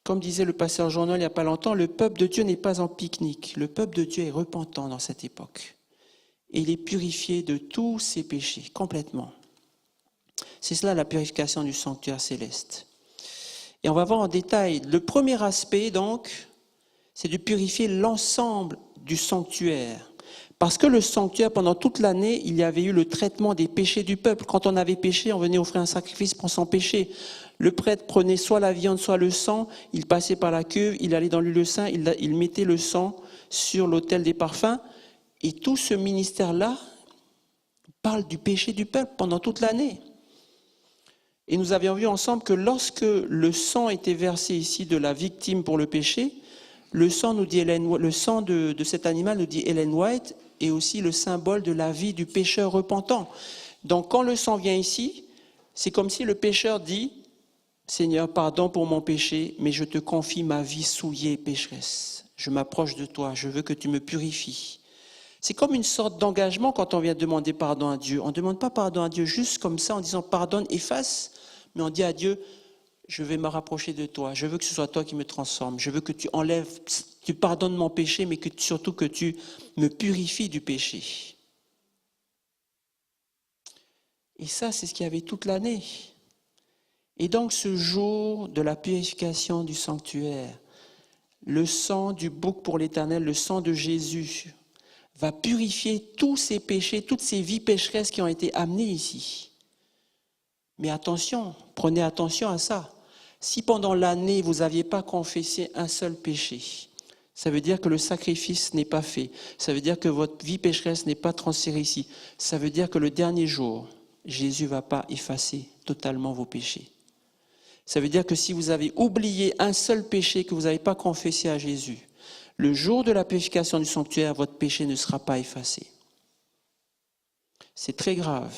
Comme disait le pasteur Jean-Noël il n'y a pas longtemps, le peuple de Dieu n'est pas en pique-nique. Le peuple de Dieu est repentant dans cette époque. Et il est purifié de tous ses péchés, complètement. C'est cela la purification du sanctuaire céleste. Et on va voir en détail. Le premier aspect, donc, c'est de purifier l'ensemble du sanctuaire. Parce que le sanctuaire, pendant toute l'année, il y avait eu le traitement des péchés du peuple. Quand on avait péché, on venait offrir un sacrifice pour son péché. Le prêtre prenait soit la viande, soit le sang, il passait par la cuve, il allait dans le lieu saint, il mettait le sang sur l'autel des parfums. Et tout ce ministère-là parle du péché du peuple pendant toute l'année. Et nous avions vu ensemble que lorsque le sang était versé ici de la victime pour le péché, le sang de cet animal, nous dit Ellen White, est aussi le symbole de la vie du pécheur repentant. Donc quand le sang vient ici, c'est comme si le pécheur dit « Seigneur, pardon pour mon péché, mais je te confie ma vie souillée et pécheresse. Je m'approche de toi, je veux que tu me purifies. » C'est comme une sorte d'engagement quand on vient demander pardon à Dieu. On ne demande pas pardon à Dieu juste comme ça en disant « pardonne, efface », mais on dit à Dieu « je vais me rapprocher de toi, je veux que ce soit toi qui me transforme, je veux que tu enlèves, tu pardonnes mon péché, mais surtout que tu me purifies du péché. » Et ça, c'est ce qu'il y avait toute l'année. Et donc ce jour de la purification du sanctuaire, le sang du bouc pour l'Éternel, le sang de Jésus, va purifier tous ces péchés, toutes ces vies pécheresses qui ont été amenées ici. Mais attention, prenez attention à ça. Si pendant l'année, vous n'aviez pas confessé un seul péché, ça veut dire que le sacrifice n'est pas fait. Ça veut dire que votre vie pécheresse n'est pas transférée ici. Ça veut dire que le dernier jour, Jésus ne va pas effacer totalement vos péchés. Ça veut dire que si vous avez oublié un seul péché que vous n'avez pas confessé à Jésus, le jour de la purification du sanctuaire, votre péché ne sera pas effacé. C'est très grave.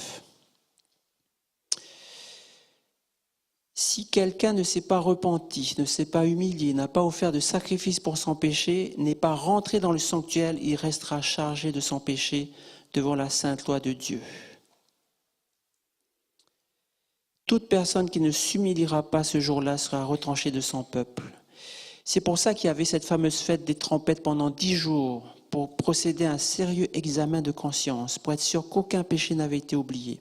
Si quelqu'un ne s'est pas repenti, ne s'est pas humilié, n'a pas offert de sacrifice pour son péché, n'est pas rentré dans le sanctuaire, il restera chargé de son péché devant la sainte loi de Dieu. Toute personne qui ne s'humiliera pas ce jour-là sera retranchée de son peuple. C'est pour ça qu'il y avait cette fameuse fête des trompettes pendant 10 jours, pour procéder à un sérieux examen de conscience, pour être sûr qu'aucun péché n'avait été oublié,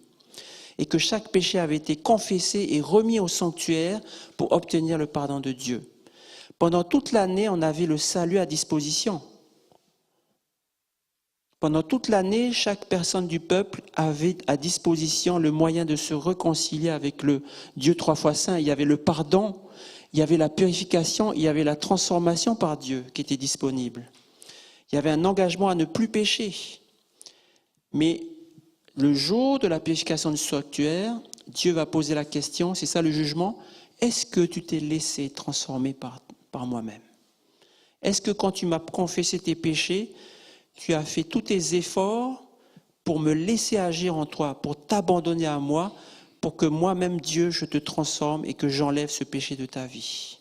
et que chaque péché avait été confessé et remis au sanctuaire pour obtenir le pardon de Dieu. Pendant toute l'année, on avait le salut à disposition. Pendant toute l'année, chaque personne du peuple avait à disposition le moyen de se réconcilier avec le Dieu trois fois saint. Il y avait le pardon, il y avait la purification, il y avait la transformation par Dieu qui était disponible. Il y avait un engagement à ne plus pécher. Mais le jour de la purification du sanctuaire, Dieu va poser la question, c'est ça le jugement, est-ce que tu t'es laissé transformer par moi-même? Est-ce que quand tu m'as confessé tes péchés, tu as fait tous tes efforts pour me laisser agir en toi, pour t'abandonner à moi, pour que moi-même, Dieu, je te transforme et que j'enlève ce péché de ta vie.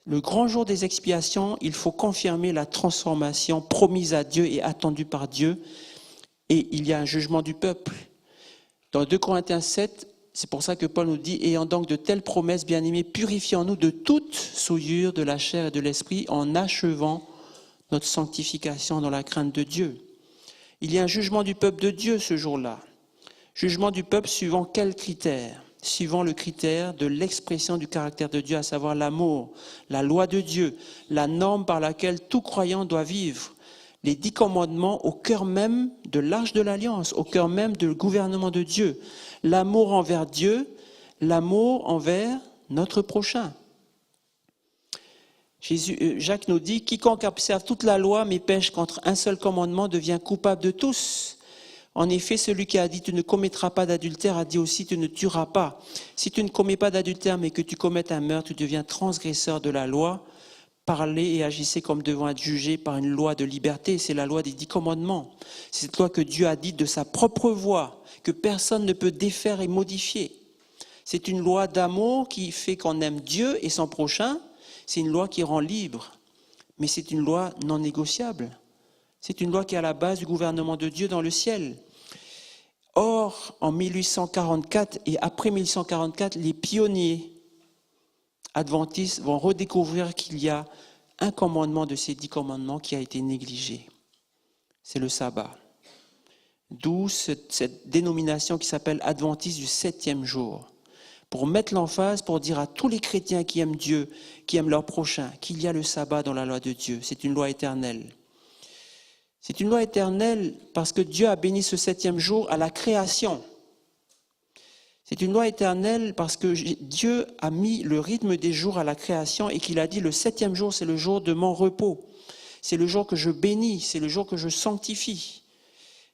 Le grand jour des expiations, il faut confirmer la transformation promise à Dieu et attendue par Dieu. Et il y a un jugement du peuple. Dans 2 Corinthiens 7, c'est pour ça que Paul nous dit « Ayant donc de telles promesses, bien-aimés, purifions-nous de toute souillure de la chair et de l'esprit en achevant notre sanctification dans la crainte de Dieu. » Il y a un jugement du peuple de Dieu ce jour-là. Jugement du peuple suivant quel critère? Suivant le critère de l'expression du caractère de Dieu, à savoir l'amour, la loi de Dieu, la norme par laquelle tout croyant doit vivre. Les 10 commandements au cœur même de l'arche de l'Alliance, au cœur même du gouvernement de Dieu. L'amour envers Dieu, l'amour envers notre prochain. Jacques nous dit « Quiconque observe toute la loi mais pêche contre un seul commandement devient coupable de tous. » En effet, celui qui a dit « Tu ne commettras pas d'adultère » a dit aussi « Tu ne tueras pas ». Si tu ne commets pas d'adultère mais que tu commettes un meurtre, tu deviens transgresseur de la loi. Parlez et agissez comme devant être jugé par une loi de liberté. C'est la loi des 10 commandements. C'est cette loi que Dieu a dite de sa propre voix, que personne ne peut défaire et modifier. C'est une loi d'amour qui fait qu'on aime Dieu et son prochain. C'est une loi qui rend libre. Mais c'est une loi non négociable. C'est une loi qui est à la base du gouvernement de Dieu dans le ciel. Or, en 1844 et après 1844, les pionniers adventistes vont redécouvrir qu'il y a un commandement de ces 10 commandements qui a été négligé. C'est le sabbat. D'où cette dénomination qui s'appelle adventiste du 7e jour. Pour mettre l'emphase, pour dire à tous les chrétiens qui aiment Dieu, qui aiment leur prochain, qu'il y a le sabbat dans la loi de Dieu. C'est une loi éternelle. C'est une loi éternelle parce que Dieu a béni ce 7e jour à la création. C'est une loi éternelle parce que Dieu a mis le rythme des jours à la création et qu'il a dit le 7e jour, c'est le jour de mon repos. C'est le jour que je bénis, c'est le jour que je sanctifie.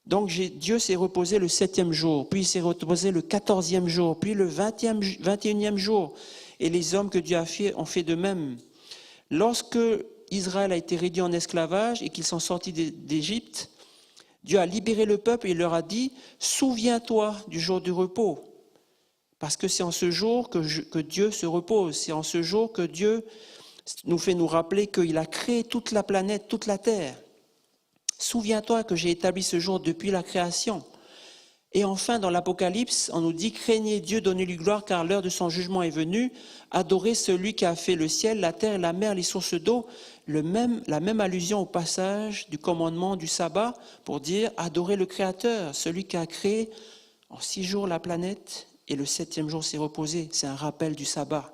Donc Dieu s'est reposé le 7e jour, puis il s'est reposé le 14e jour, puis le 21e jour. Et les hommes que Dieu a fait ont fait de même. Lorsque Israël a été réduit en esclavage et qu'ils sont sortis d'Égypte, Dieu a libéré le peuple et il leur a dit « Souviens-toi du jour du repos ». Parce que c'est en ce jour que Dieu se repose. C'est en ce jour que Dieu nous fait nous rappeler qu'il a créé toute la planète, toute la terre. Souviens-toi que j'ai établi ce jour depuis la création. Et enfin, dans l'Apocalypse, on nous dit « Craignez Dieu, donnez-lui gloire, car l'heure de son jugement est venue. Adorez celui qui a fait le ciel, la terre, la mer, les sources d'eau. » La même allusion au passage du commandement du sabbat pour dire « Adorez le Créateur, celui qui a créé en 6 jours la planète. » Et le 7e jour s'est reposé. C'est un rappel du sabbat.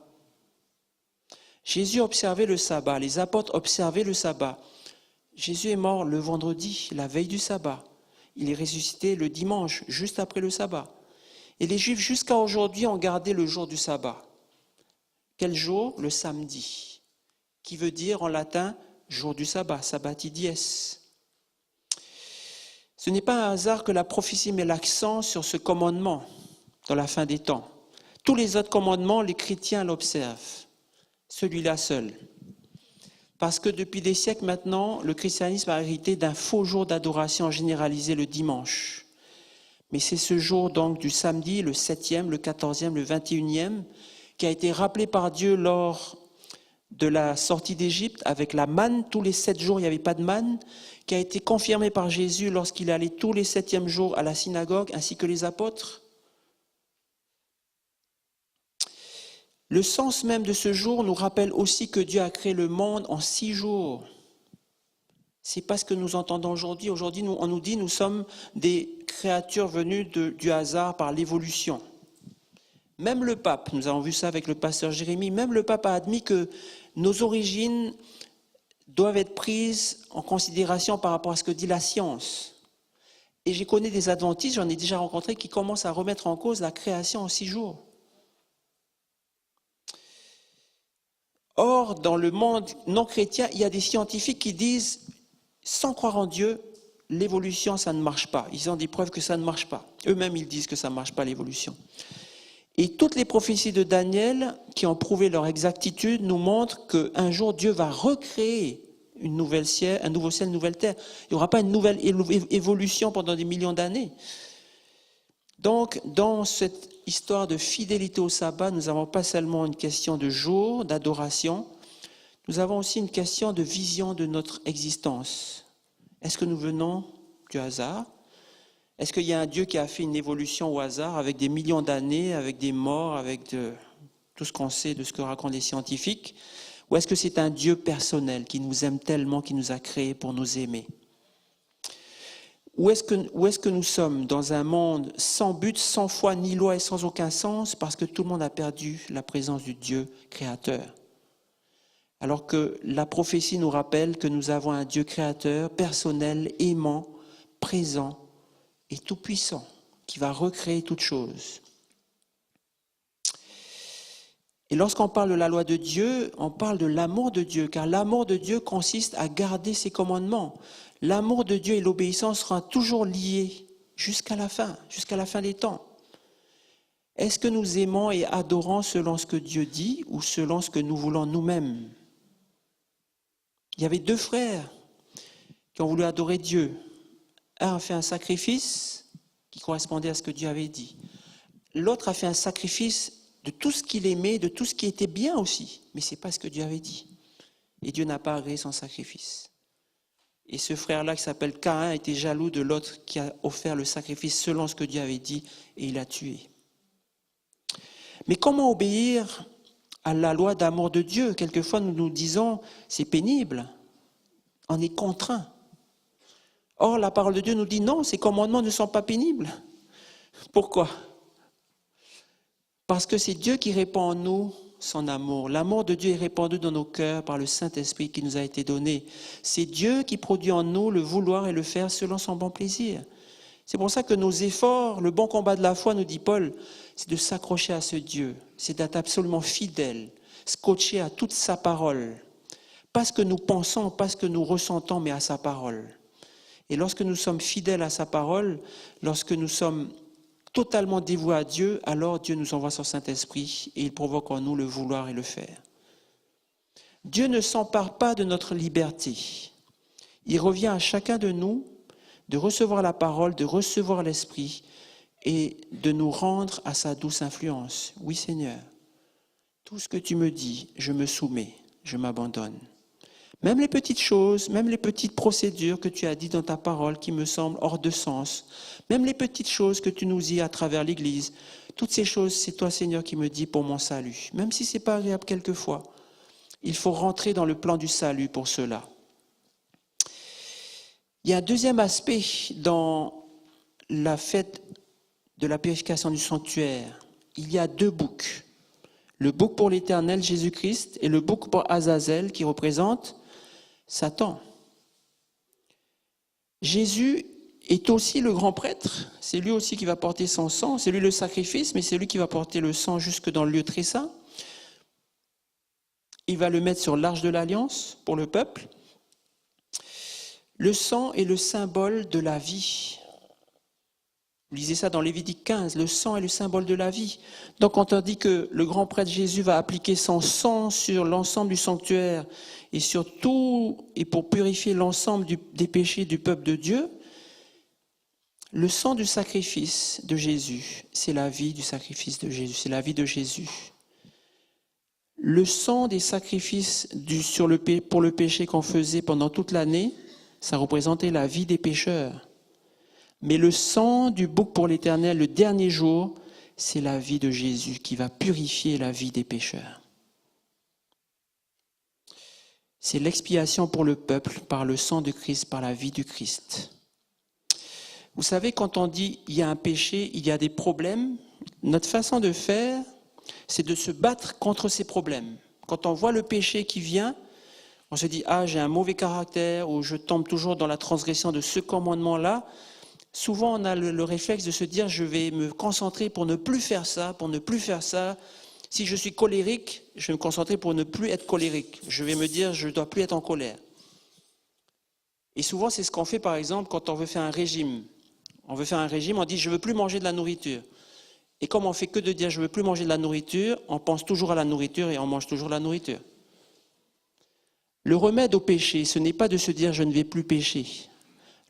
Jésus observait le sabbat. Les apôtres observaient le sabbat. Jésus est mort le vendredi, la veille du sabbat. Il est ressuscité le dimanche, juste après le sabbat. Et les Juifs, jusqu'à aujourd'hui, ont gardé le jour du sabbat. Quel jour? Le samedi. Qui veut dire en latin jour du sabbat, sabbati dies. Ce n'est pas un hasard que la prophétie met l'accent sur ce commandement dans la fin des temps. Tous les autres commandements, les chrétiens l'observent. Celui-là seul. Parce que depuis des siècles maintenant, le christianisme a hérité d'un faux jour d'adoration généralisé le dimanche. Mais c'est ce jour donc du samedi, le 7e, le 14e, le 21e, qui a été rappelé par Dieu lors de la sortie d'Égypte avec la manne. Tous les 7 jours, il n'y avait pas de manne, qui a été confirmé par Jésus lorsqu'il allait tous les 7e jours à la synagogue, ainsi que les apôtres. Le sens même de ce jour nous rappelle aussi que Dieu a créé le monde en 6 jours. C'est pas ce que nous entendons aujourd'hui. Aujourd'hui, on nous dit que nous sommes des créatures venues du hasard par l'évolution. Même le pape, nous avons vu ça avec le pasteur Jérémie, même le pape a admis que nos origines doivent être prises en considération par rapport à ce que dit la science. Et j'ai connu des adventistes, j'en ai déjà rencontré, qui commencent à remettre en cause la création en 6 jours. Or, dans le monde non chrétien, il y a des scientifiques qui disent, sans croire en Dieu, l'évolution, ça ne marche pas. Ils ont des preuves que ça ne marche pas. Eux-mêmes, ils disent que ça ne marche pas, l'évolution. Et toutes les prophéties de Daniel, qui ont prouvé leur exactitude, nous montrent qu'un jour, Dieu va recréer un nouveau ciel, une nouvelle terre. Il n'y aura pas une nouvelle évolution pendant des millions d'années. Donc, dans cette histoire de fidélité au sabbat, nous n'avons pas seulement une question de jour, d'adoration, nous avons aussi une question de vision de notre existence. Est-ce que nous venons du hasard? Est-ce qu'il y a un Dieu qui a fait une évolution au hasard avec des millions d'années, avec des morts, avec tout ce qu'on sait de ce que racontent les scientifiques? Ou est-ce que c'est un Dieu personnel qui nous aime tellement, qui nous a créés pour nous aimer? Où est-ce que nous sommes dans un monde sans but, sans foi, ni loi et sans aucun sens, parce que tout le monde a perdu la présence du Dieu créateur? Alors que la prophétie nous rappelle que nous avons un Dieu créateur, personnel, aimant, présent et tout-puissant, qui va recréer toutes choses. Et lorsqu'on parle de la loi de Dieu, on parle de l'amour de Dieu, car l'amour de Dieu consiste à garder ses commandements. L'amour de Dieu et l'obéissance seront toujours liés jusqu'à la fin des temps. Est-ce que nous aimons et adorons selon ce que Dieu dit ou selon ce que nous voulons nous-mêmes? Il y avait 2 frères qui ont voulu adorer Dieu. Un a fait un sacrifice qui correspondait à ce que Dieu avait dit. L'autre a fait un sacrifice de tout ce qu'il aimait, de tout ce qui était bien aussi. Mais ce n'est pas ce que Dieu avait dit. Et Dieu n'a pas agréé son sacrifice. Et ce frère-là qui s'appelle Caïn était jaloux de l'autre qui a offert le sacrifice selon ce que Dieu avait dit et il l'a tué. Mais comment obéir à la loi d'amour de Dieu? Quelquefois nous nous disons c'est pénible, on est contraint. Or la parole de Dieu nous dit non, ces commandements ne sont pas pénibles. Pourquoi? Parce que c'est Dieu qui répand en nous son amour. L'amour de Dieu est répandu dans nos cœurs par le Saint-Esprit qui nous a été donné. C'est Dieu qui produit en nous le vouloir et le faire selon son bon plaisir. C'est pour ça que nos efforts, le bon combat de la foi, nous dit Paul, c'est de s'accrocher à ce Dieu, c'est d'être absolument fidèle, scotché à toute sa parole. Pas ce que nous pensons, pas ce que nous ressentons, mais à sa parole. Et lorsque nous sommes fidèles à sa parole, lorsque nous sommes totalement dévoués à Dieu, alors Dieu nous envoie son Saint-Esprit et il provoque en nous le vouloir et le faire. Dieu ne s'empare pas de notre liberté. Il revient à chacun de nous de recevoir la parole, de recevoir l'Esprit et de nous rendre à sa douce influence. Oui Seigneur, tout ce que tu me dis, je me soumets, je m'abandonne. Même les petites choses, même les petites procédures que tu as dites dans ta parole qui me semblent hors de sens, même les petites choses que tu nous dis à travers l'Église, toutes ces choses, c'est toi Seigneur qui me dis pour mon salut. Même si ce n'est pas agréable quelquefois, il faut rentrer dans le plan du salut pour cela. Il y a un deuxième aspect dans la fête de la purification du sanctuaire. Il y a deux boucs. Le bouc pour l'Éternel, Jésus-Christ, et le bouc pour Azazel, qui représente Satan. Jésus est aussi le grand prêtre. C'est lui aussi qui va porter son sang. C'est lui le sacrifice, mais c'est lui qui va porter le sang jusque dans le lieu très saint. Il va le mettre sur l'arche de l'Alliance pour le peuple. Le sang est le symbole de la vie. Vous lisez ça dans Lévitique 15, le sang est le symbole de la vie. Donc quand on dit que le grand prêtre Jésus va appliquer son sang sur l'ensemble du sanctuaire et sur tout, et pour purifier l'ensemble des péchés du peuple de Dieu, le sang du sacrifice de Jésus, c'est la vie du sacrifice de Jésus, c'est la vie de Jésus. Le sang des sacrifices pour le péché qu'on faisait pendant toute l'année, ça représentait la vie des pécheurs. Mais le sang du bouc pour l'Éternel, le dernier jour, c'est la vie de Jésus qui va purifier la vie des pécheurs. C'est l'expiation pour le peuple par le sang de Christ, par la vie du Christ. Vous savez, quand on dit il y a un péché, il y a des problèmes, notre façon de faire, c'est de se battre contre ces problèmes. Quand on voit le péché qui vient, on se dit « Ah, j'ai un mauvais caractère » ou « Je tombe toujours dans la transgression de ce commandement-là ». Souvent, on a le réflexe de se dire « Je vais me concentrer pour ne plus faire ça, pour ne plus faire ça ». Si je suis colérique, je vais me concentrer pour ne plus être colérique. Je vais me dire « Je ne dois plus être en colère ». Et souvent, c'est ce qu'on fait, par exemple, quand on veut faire un régime. On veut faire un régime, on dit « Je ne veux plus manger de la nourriture ». Et comme on ne fait que de dire « Je ne veux plus manger de la nourriture », on pense toujours à la nourriture et on mange toujours la nourriture. Le remède au péché, ce n'est pas de se dire « Je ne vais plus pécher ».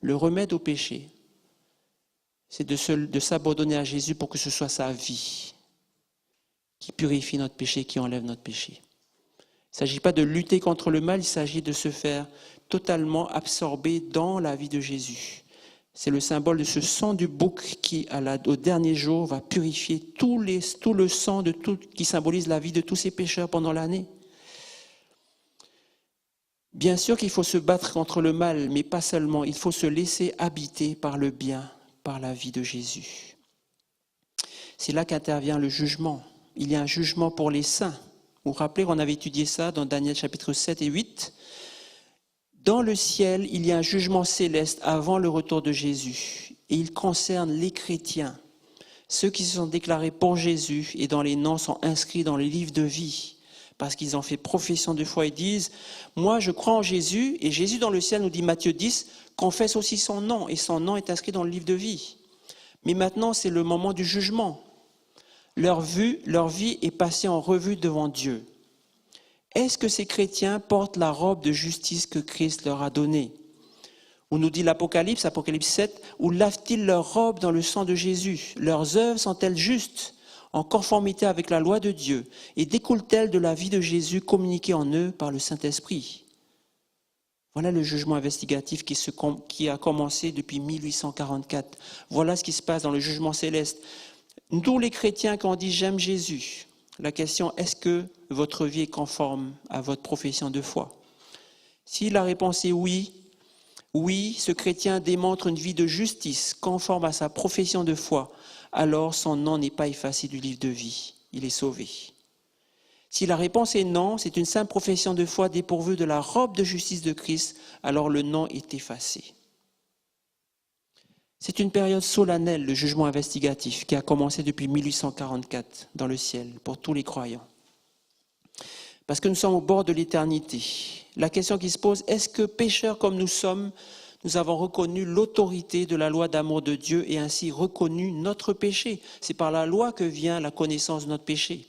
Le remède au péché, c'est de s'abandonner à Jésus pour que ce soit sa vie qui purifie notre péché, qui enlève notre péché. Il ne s'agit pas de lutter contre le mal, il s'agit de se faire totalement absorber dans la vie de Jésus. C'est le symbole de ce sang du bouc qui, au dernier jour, va purifier tout le sang qui symbolise la vie de tous ces pécheurs pendant l'année. Bien sûr qu'il faut se battre contre le mal, mais pas seulement. Il faut se laisser habiter par le bien, par la vie de Jésus. C'est là qu'intervient le jugement. Il y a un jugement pour les saints. Vous vous rappelez qu'on avait étudié ça dans Daniel chapitre 7 et 8. Dans le ciel, il y a un jugement céleste avant le retour de Jésus. Et il concerne les chrétiens, ceux qui se sont déclarés pour Jésus et dont les noms sont inscrits dans les livres de vie. Parce qu'ils ont fait profession de foi et disent « Moi, je crois en Jésus ». Et Jésus dans le ciel, nous dit Matthieu 10, confesse aussi son nom. Et son nom est inscrit dans le livre de vie. Mais maintenant, c'est le moment du jugement. Leur vie est passée en revue devant Dieu. Est-ce que ces chrétiens portent la robe de justice que Christ leur a donnée? Où nous dit l'Apocalypse, Apocalypse 7, où lavent-ils leur robe dans le sang de Jésus? Leurs œuvres sont-elles justes? en conformité avec la loi de Dieu, et découle-t-elle de la vie de Jésus communiquée en eux par le Saint-Esprit? Voilà le jugement investigatif qui a commencé depuis 1844. Voilà ce qui se passe dans le jugement céleste. Nous, les chrétiens, quand on dit « j'aime Jésus », la question, est-ce que votre vie est conforme à votre profession de foi? Si la réponse est oui, oui, ce chrétien démontre une vie de justice conforme à sa profession de foi, alors son nom n'est pas effacé du livre de vie, il est sauvé. Si la réponse est non, c'est une simple profession de foi dépourvue de la robe de justice de Christ, alors le nom est effacé. C'est une période solennelle, le jugement investigatif, qui a commencé depuis 1844 dans le ciel pour tous les croyants. Parce que nous sommes au bord de l'éternité. La question qui se pose, est-ce que pécheurs comme nous sommes, nous avons reconnu l'autorité de la loi d'amour de Dieu et ainsi reconnu notre péché? C'est par la loi que vient la connaissance de notre péché.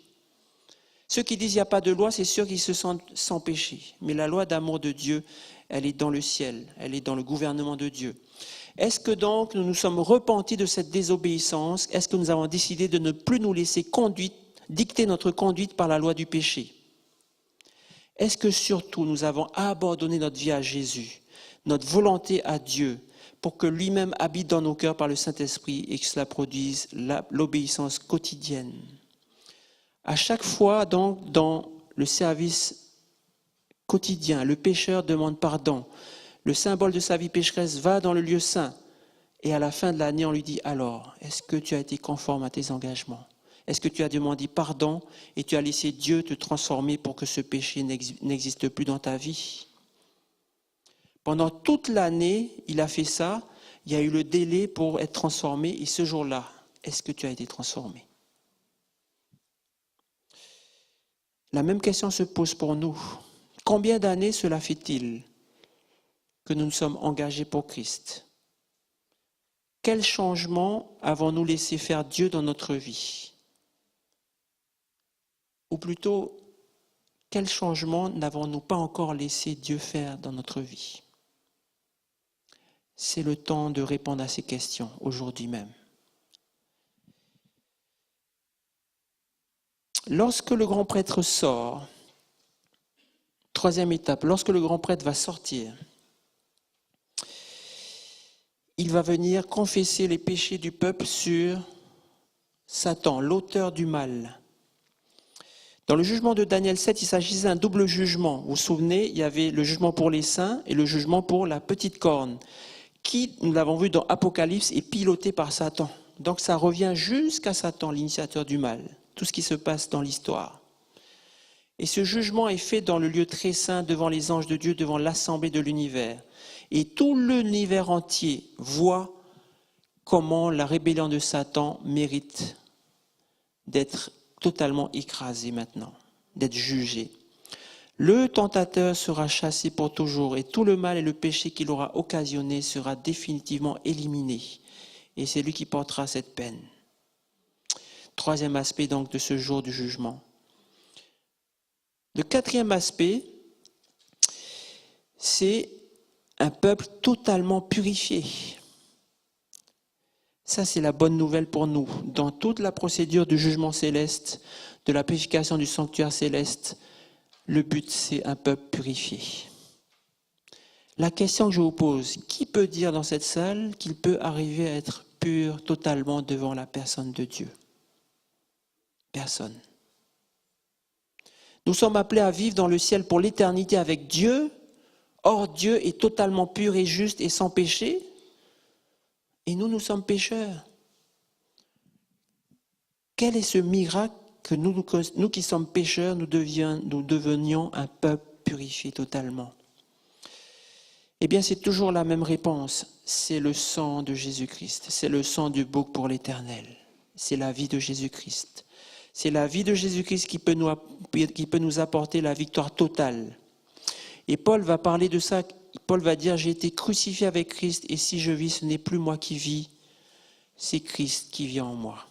Ceux qui disent qu'il n'y a pas de loi, c'est sûr qu'ils se sentent sans péché. Mais la loi d'amour de Dieu, elle est dans le ciel, elle est dans le gouvernement de Dieu. Est-ce que donc nous nous sommes repentis de cette désobéissance? Est-ce que nous avons décidé de ne plus nous laisser dicter notre conduite par la loi du péché? Est-ce que surtout nous avons abandonné notre vie à Jésus, notre volonté à Dieu, pour que lui-même habite dans nos cœurs par le Saint-Esprit et que cela produise l'obéissance quotidienne? À chaque fois, donc, dans le service quotidien, le pécheur demande pardon. Le symbole de sa vie pécheresse va dans le lieu saint. Et à la fin de l'année, on lui dit, alors, est-ce que tu as été conforme à tes engagements? Est-ce que tu as demandé pardon et tu as laissé Dieu te transformer pour que ce péché n'existe plus dans ta vie? Pendant toute l'année, il a fait ça. Il y a eu le délai pour être transformé. Et ce jour-là, est-ce que tu as été transformé? La même question se pose pour nous. Combien d'années cela fait-il que nous nous sommes engagés pour Christ? Quel changement avons-nous laissé faire Dieu dans notre vie? Ou plutôt, quel changement n'avons-nous pas encore laissé Dieu faire dans notre vie? C'est le temps de répondre à ces questions aujourd'hui même. Lorsque le grand prêtre sort, troisième étape, lorsque le grand prêtre va sortir, il va venir confesser les péchés du peuple sur Satan, l'auteur du mal. Dans le jugement de Daniel 7, il s'agissait d'un double jugement. Vous vous souvenez, il y avait le jugement pour les saints et le jugement pour la petite corne, qui, nous l'avons vu dans Apocalypse, est piloté par Satan. Donc ça revient jusqu'à Satan, l'initiateur du mal, tout ce qui se passe dans l'histoire. Et ce jugement est fait dans le lieu très saint, devant les anges de Dieu, devant l'assemblée de l'univers. Et tout l'univers entier voit comment la rébellion de Satan mérite d'être totalement écrasée maintenant, d'être jugée. Le tentateur sera chassé pour toujours et tout le mal et le péché qu'il aura occasionné sera définitivement éliminé. Et c'est lui qui portera cette peine. Troisième aspect donc de ce jour du jugement. Le quatrième aspect, c'est un peuple totalement purifié. Ça, c'est la bonne nouvelle pour nous. Dans toute la procédure du jugement céleste, de la purification du sanctuaire céleste, le but, c'est un peuple purifié. La question que je vous pose, qui peut dire dans cette salle qu'il peut arriver à être pur totalement devant la personne de Dieu? Personne. Nous sommes appelés à vivre dans le ciel pour l'éternité avec Dieu. Or, Dieu est totalement pur et juste et sans péché. Et nous sommes pécheurs. Quel est ce miracle que nous qui sommes pécheurs, nous devenions un peuple purifié totalement? Eh bien, c'est toujours la même réponse. C'est le sang de Jésus-Christ. C'est le sang du bouc pour l'éternel. C'est la vie de Jésus-Christ. C'est la vie de Jésus-Christ qui peut nous apporter la victoire totale. Et Paul va parler de ça. Paul va dire, j'ai été crucifié avec Christ et si je vis, ce n'est plus moi qui vis, c'est Christ qui vit en moi.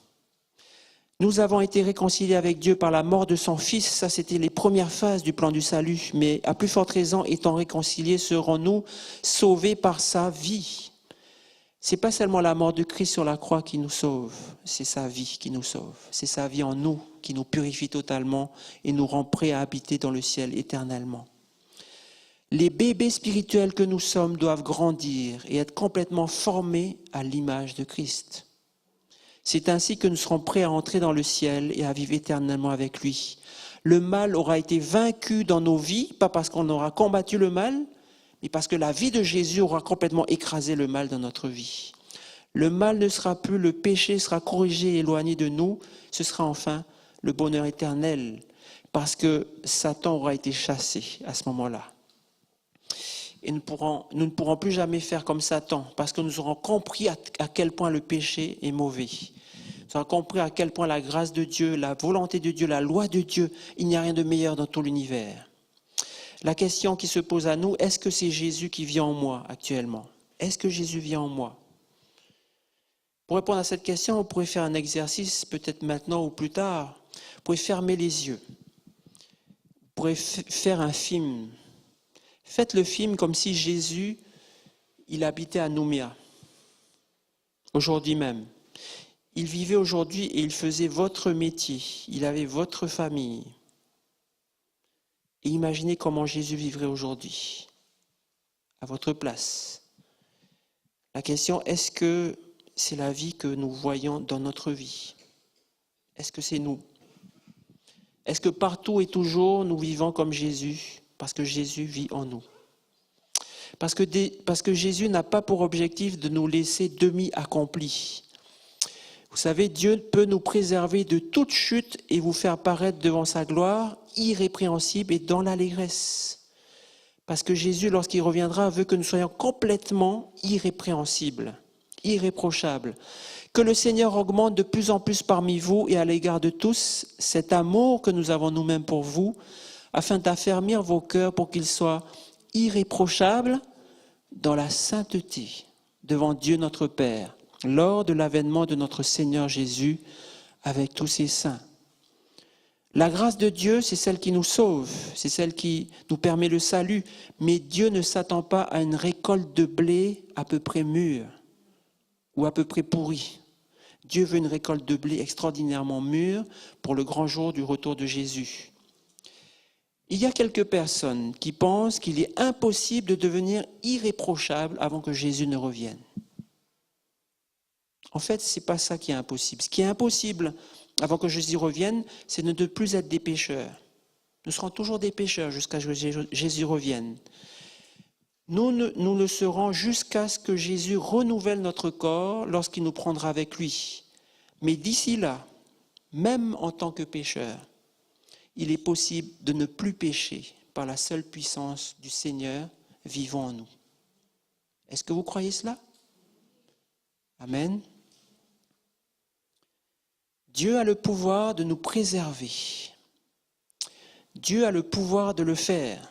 Nous avons été réconciliés avec Dieu par la mort de son Fils. Ça, c'était les premières phases du plan du salut. Mais à plus forte raison, étant réconciliés, serons-nous sauvés par sa vie. C'est pas seulement la mort de Christ sur la croix qui nous sauve, c'est sa vie qui nous sauve. C'est sa vie en nous qui nous purifie totalement et nous rend prêts à habiter dans le ciel éternellement. Les bébés spirituels que nous sommes doivent grandir et être complètement formés à l'image de Christ. C'est ainsi que nous serons prêts à entrer dans le ciel et à vivre éternellement avec lui. Le mal aura été vaincu dans nos vies, pas parce qu'on aura combattu le mal, mais parce que la vie de Jésus aura complètement écrasé le mal dans notre vie. Le mal ne sera plus, le péché sera corrigé et éloigné de nous, ce sera enfin le bonheur éternel, parce que Satan aura été chassé à ce moment-là. Et nous ne pourrons plus jamais faire comme Satan, parce que nous aurons compris à quel point le péché est mauvais. Nous aurons compris à quel point la grâce de Dieu, la volonté de Dieu, la loi de Dieu, il n'y a rien de meilleur dans tout l'univers. La question qui se pose à nous, est-ce que c'est Jésus qui vit en moi actuellement? Est-ce que Jésus vit en moi? Pour répondre à cette question, vous pourrez faire un exercice, peut-être maintenant ou plus tard. Vous pouvez fermer les yeux. Vous pourrez faire un film. Faites le film comme si Jésus, il habitait à Nouméa, aujourd'hui même. Il vivait aujourd'hui et il faisait votre métier. Il avait votre famille. Et imaginez comment Jésus vivrait aujourd'hui, à votre place. La question, est-ce que c'est la vie que nous voyons dans notre vie? Est-ce que c'est nous? Est-ce que partout et toujours nous vivons comme Jésus, parce que Jésus vit en nous? Parce que Jésus n'a pas pour objectif de nous laisser demi-accomplis. Vous savez, Dieu peut nous préserver de toute chute et vous faire paraître devant sa gloire irrépréhensible et dans l'allégresse. Parce que Jésus, lorsqu'il reviendra, veut que nous soyons complètement irrépréhensibles, irréprochables. Que le Seigneur augmente de plus en plus parmi vous et à l'égard de tous cet amour que nous avons nous-mêmes pour vous, afin d'affermir vos cœurs pour qu'ils soient irréprochables dans la sainteté devant Dieu notre Père, lors de l'avènement de notre Seigneur Jésus avec tous ses saints. La grâce de Dieu, c'est celle qui nous sauve, c'est celle qui nous permet le salut, mais Dieu ne s'attend pas à une récolte de blé à peu près mûr ou à peu près pourri. Dieu veut une récolte de blé extraordinairement mûre pour le grand jour du retour de Jésus. Il y a quelques personnes qui pensent qu'il est impossible de devenir irréprochable avant que Jésus ne revienne. En fait, ce n'est pas ça qui est impossible. Ce qui est impossible avant que Jésus revienne, c'est de ne plus être des pécheurs. Nous serons toujours des pécheurs jusqu'à ce que Jésus revienne. Nous le serons jusqu'à ce que Jésus renouvelle notre corps lorsqu'il nous prendra avec lui. Mais d'ici là, même en tant que pécheur, il est possible de ne plus pécher par la seule puissance du Seigneur vivant en nous. Est-ce que vous croyez cela? Amen. Dieu a le pouvoir de nous préserver. Dieu a le pouvoir de le faire.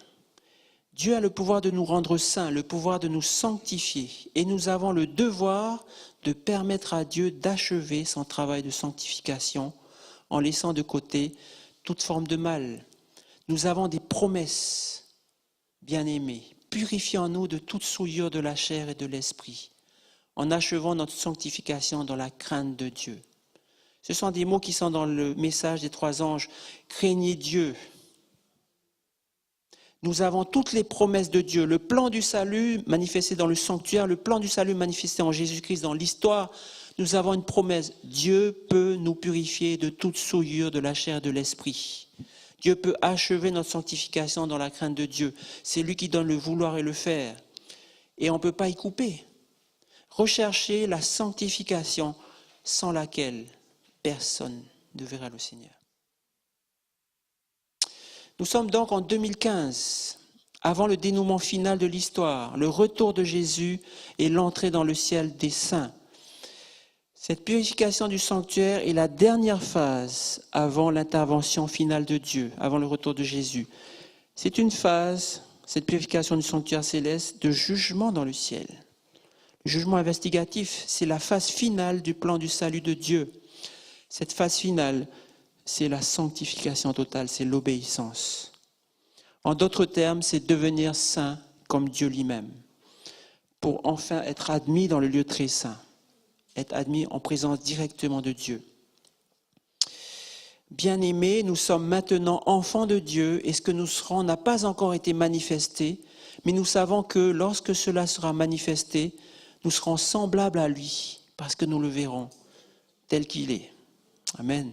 Dieu a le pouvoir de nous rendre saints, le pouvoir de nous sanctifier. Et nous avons le devoir de permettre à Dieu d'achever son travail de sanctification en laissant de côté toute forme de mal. Nous avons des promesses, bien-aimés. Purifions-nous de toute souillure de la chair et de l'esprit, en achevant notre sanctification dans la crainte de Dieu. Ce sont des mots qui sont dans le message des 3 anges. Craignez Dieu. Nous avons toutes les promesses de Dieu. Le plan du salut manifesté dans le sanctuaire, le plan du salut manifesté en Jésus-Christ dans l'histoire. Nous avons une promesse. Dieu peut nous purifier de toute souillure de la chair et de l'esprit. Dieu peut achever notre sanctification dans la crainte de Dieu. C'est lui qui donne le vouloir et le faire. Et on ne peut pas y couper. Recherchez la sanctification sans laquelle personne ne verra le Seigneur. Nous sommes donc en 2015, avant le dénouement final de l'histoire, le retour de Jésus et l'entrée dans le ciel des saints. Cette purification du sanctuaire est la dernière phase avant l'intervention finale de Dieu, avant le retour de Jésus. C'est une phase, cette purification du sanctuaire céleste, de jugement dans le ciel. Le jugement investigatif, c'est la phase finale du plan du salut de Dieu. Cette phase finale, c'est la sanctification totale, c'est l'obéissance. En d'autres termes, c'est devenir saint comme Dieu lui-même. pour enfin être admis dans le lieu très saint, être admis en présence directement de Dieu. Bien-aimés, nous sommes maintenant enfants de Dieu et ce que nous serons n'a pas encore été manifesté, mais nous savons que lorsque cela sera manifesté, nous serons semblables à lui parce que nous le verrons tel qu'il est. Amen.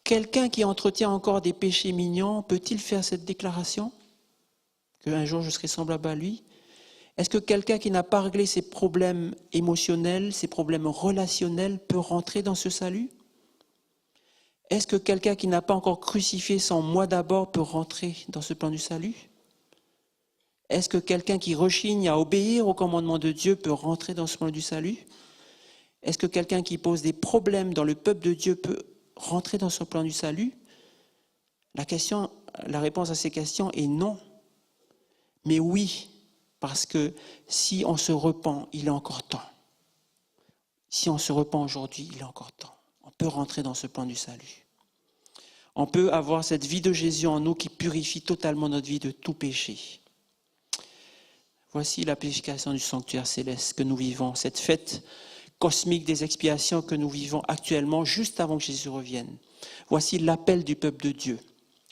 Quelqu'un qui entretient encore des péchés mignons, peut-il faire cette déclaration? Qu'un jour je serai semblable à lui? Est-ce que quelqu'un qui n'a pas réglé ses problèmes émotionnels, ses problèmes relationnels, peut rentrer dans ce salut? Est-ce que quelqu'un qui n'a pas encore crucifié son moi d'abord peut rentrer dans ce plan du salut? Est-ce que quelqu'un qui rechigne à obéir au commandement de Dieu peut rentrer dans ce plan du salut? Est-ce que quelqu'un qui pose des problèmes dans le peuple de Dieu peut rentrer dans ce plan du salut? La réponse à ces questions est non. Mais oui, parce que si on se repent, il est encore temps. Si on se repent aujourd'hui, il est encore temps. On peut rentrer dans ce plan du salut. On peut avoir cette vie de Jésus en nous qui purifie totalement notre vie de tout péché. Voici la purification du sanctuaire céleste que nous vivons, cette fête cosmique des expiations que nous vivons actuellement, juste avant que Jésus revienne. Voici l'appel du peuple de Dieu.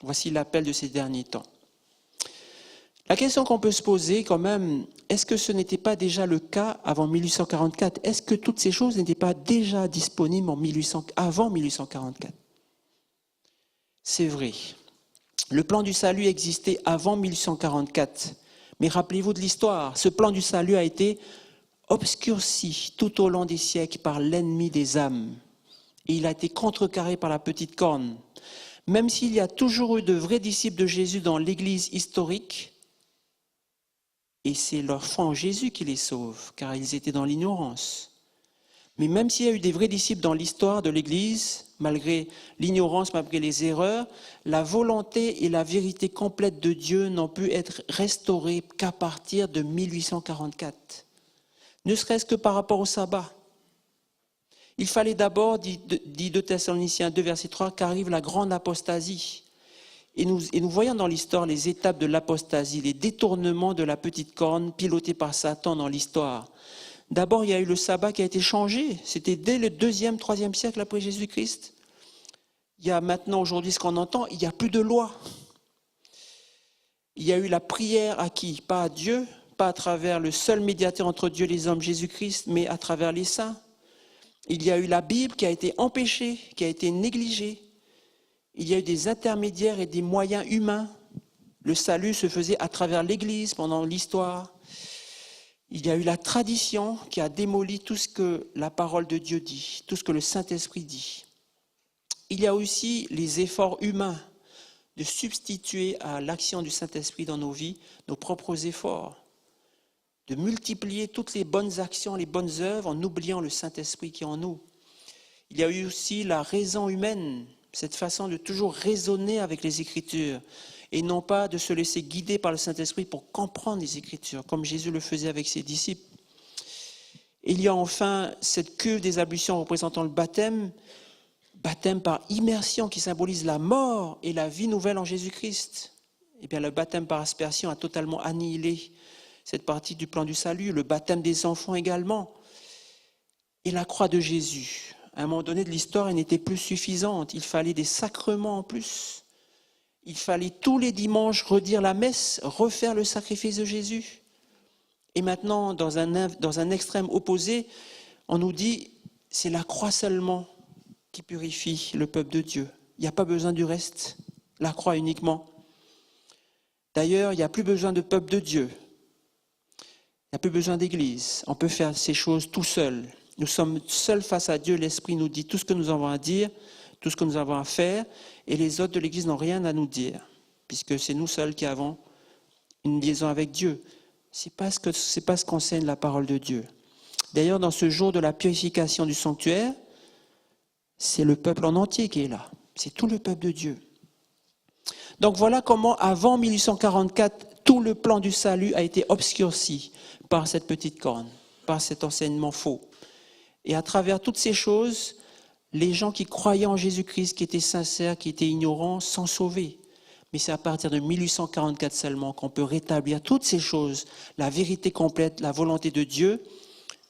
Voici l'appel de ces derniers temps. La question qu'on peut se poser quand même, est-ce que ce n'était pas déjà le cas avant 1844? Est-ce que toutes ces choses n'étaient pas déjà disponibles avant 1844? C'est vrai. Le plan du salut existait avant 1844. Mais rappelez-vous de l'histoire, ce plan du salut a été obscurci tout au long des siècles par l'ennemi des âmes. Et il a été contrecarré par la petite corne. Même s'il y a toujours eu de vrais disciples de Jésus dans l'Église historique, et c'est leur foi en Jésus qui les sauve, car ils étaient dans l'ignorance. Mais même s'il y a eu des vrais disciples dans l'histoire de l'Église, malgré l'ignorance, malgré les erreurs, la volonté et la vérité complète de Dieu n'ont pu être restaurées qu'à partir de 1844. Ne serait-ce que par rapport au sabbat. Il fallait d'abord, dit 2 Thessaloniciens 2, verset 3, qu'arrive la grande apostasie. Et nous voyons dans l'histoire les étapes de l'apostasie, les détournements de la petite corne pilotée par Satan dans l'histoire. D'abord, il y a eu le sabbat qui a été changé. C'était dès le 2e, 3e siècle après Jésus-Christ. Il y a maintenant, aujourd'hui, ce qu'on entend, il n'y a plus de loi. Il y a eu la prière à qui? Pas à Dieu, pas à travers le seul médiateur entre Dieu et les hommes, Jésus-Christ, mais à travers les saints. Il y a eu la Bible qui a été empêchée, qui a été négligée. Il y a eu des intermédiaires et des moyens humains. Le salut se faisait à travers l'Église pendant l'histoire. Il y a eu la tradition qui a démoli tout ce que la parole de Dieu dit, tout ce que le Saint-Esprit dit. Il y a aussi les efforts humains de substituer à l'action du Saint-Esprit dans nos vies nos propres efforts, de multiplier toutes les bonnes actions, les bonnes œuvres en oubliant le Saint-Esprit qui est en nous. Il y a eu aussi la raison humaine, cette façon de toujours raisonner avec les Écritures et non pas de se laisser guider par le Saint-Esprit pour comprendre les Écritures, comme Jésus le faisait avec ses disciples. Il y a enfin cette cuve des ablutions représentant le baptême par immersion qui symbolise la mort et la vie nouvelle en Jésus-Christ. Eh bien, le baptême par aspersion a totalement annihilé cette partie du plan du salut, le baptême des enfants également. Et la croix de Jésus, à un moment donné de l'histoire, elle n'était plus suffisante. Il fallait des sacrements en plus. Il fallait tous les dimanches redire la messe, refaire le sacrifice de Jésus. Et maintenant, dans un extrême opposé, on nous dit c'est la croix seulement qui purifie le peuple de Dieu. Il n'y a pas besoin du reste, la croix uniquement. D'ailleurs, il n'y a plus besoin de peuple de Dieu. Il n'y a plus besoin d'église. On peut faire ces choses tout seul. Nous sommes seuls face à Dieu. L'Esprit nous dit tout ce que nous avons à dire, tout ce que nous avons à faire, et les autres de l'Église n'ont rien à nous dire, puisque c'est nous seuls qui avons une liaison avec Dieu. C'est pas ce qu'enseigne la parole de Dieu. D'ailleurs, dans ce jour de la purification du sanctuaire, c'est le peuple en entier qui est là. C'est tout le peuple de Dieu. Donc voilà comment, avant 1844, tout le plan du salut a été obscurci par cette petite corne, par cet enseignement faux. Et à travers toutes ces choses, les gens qui croyaient en Jésus-Christ, qui étaient sincères, qui étaient ignorants, sont sauvés. Mais c'est à partir de 1844 seulement qu'on peut rétablir toutes ces choses, la vérité complète, la volonté de Dieu.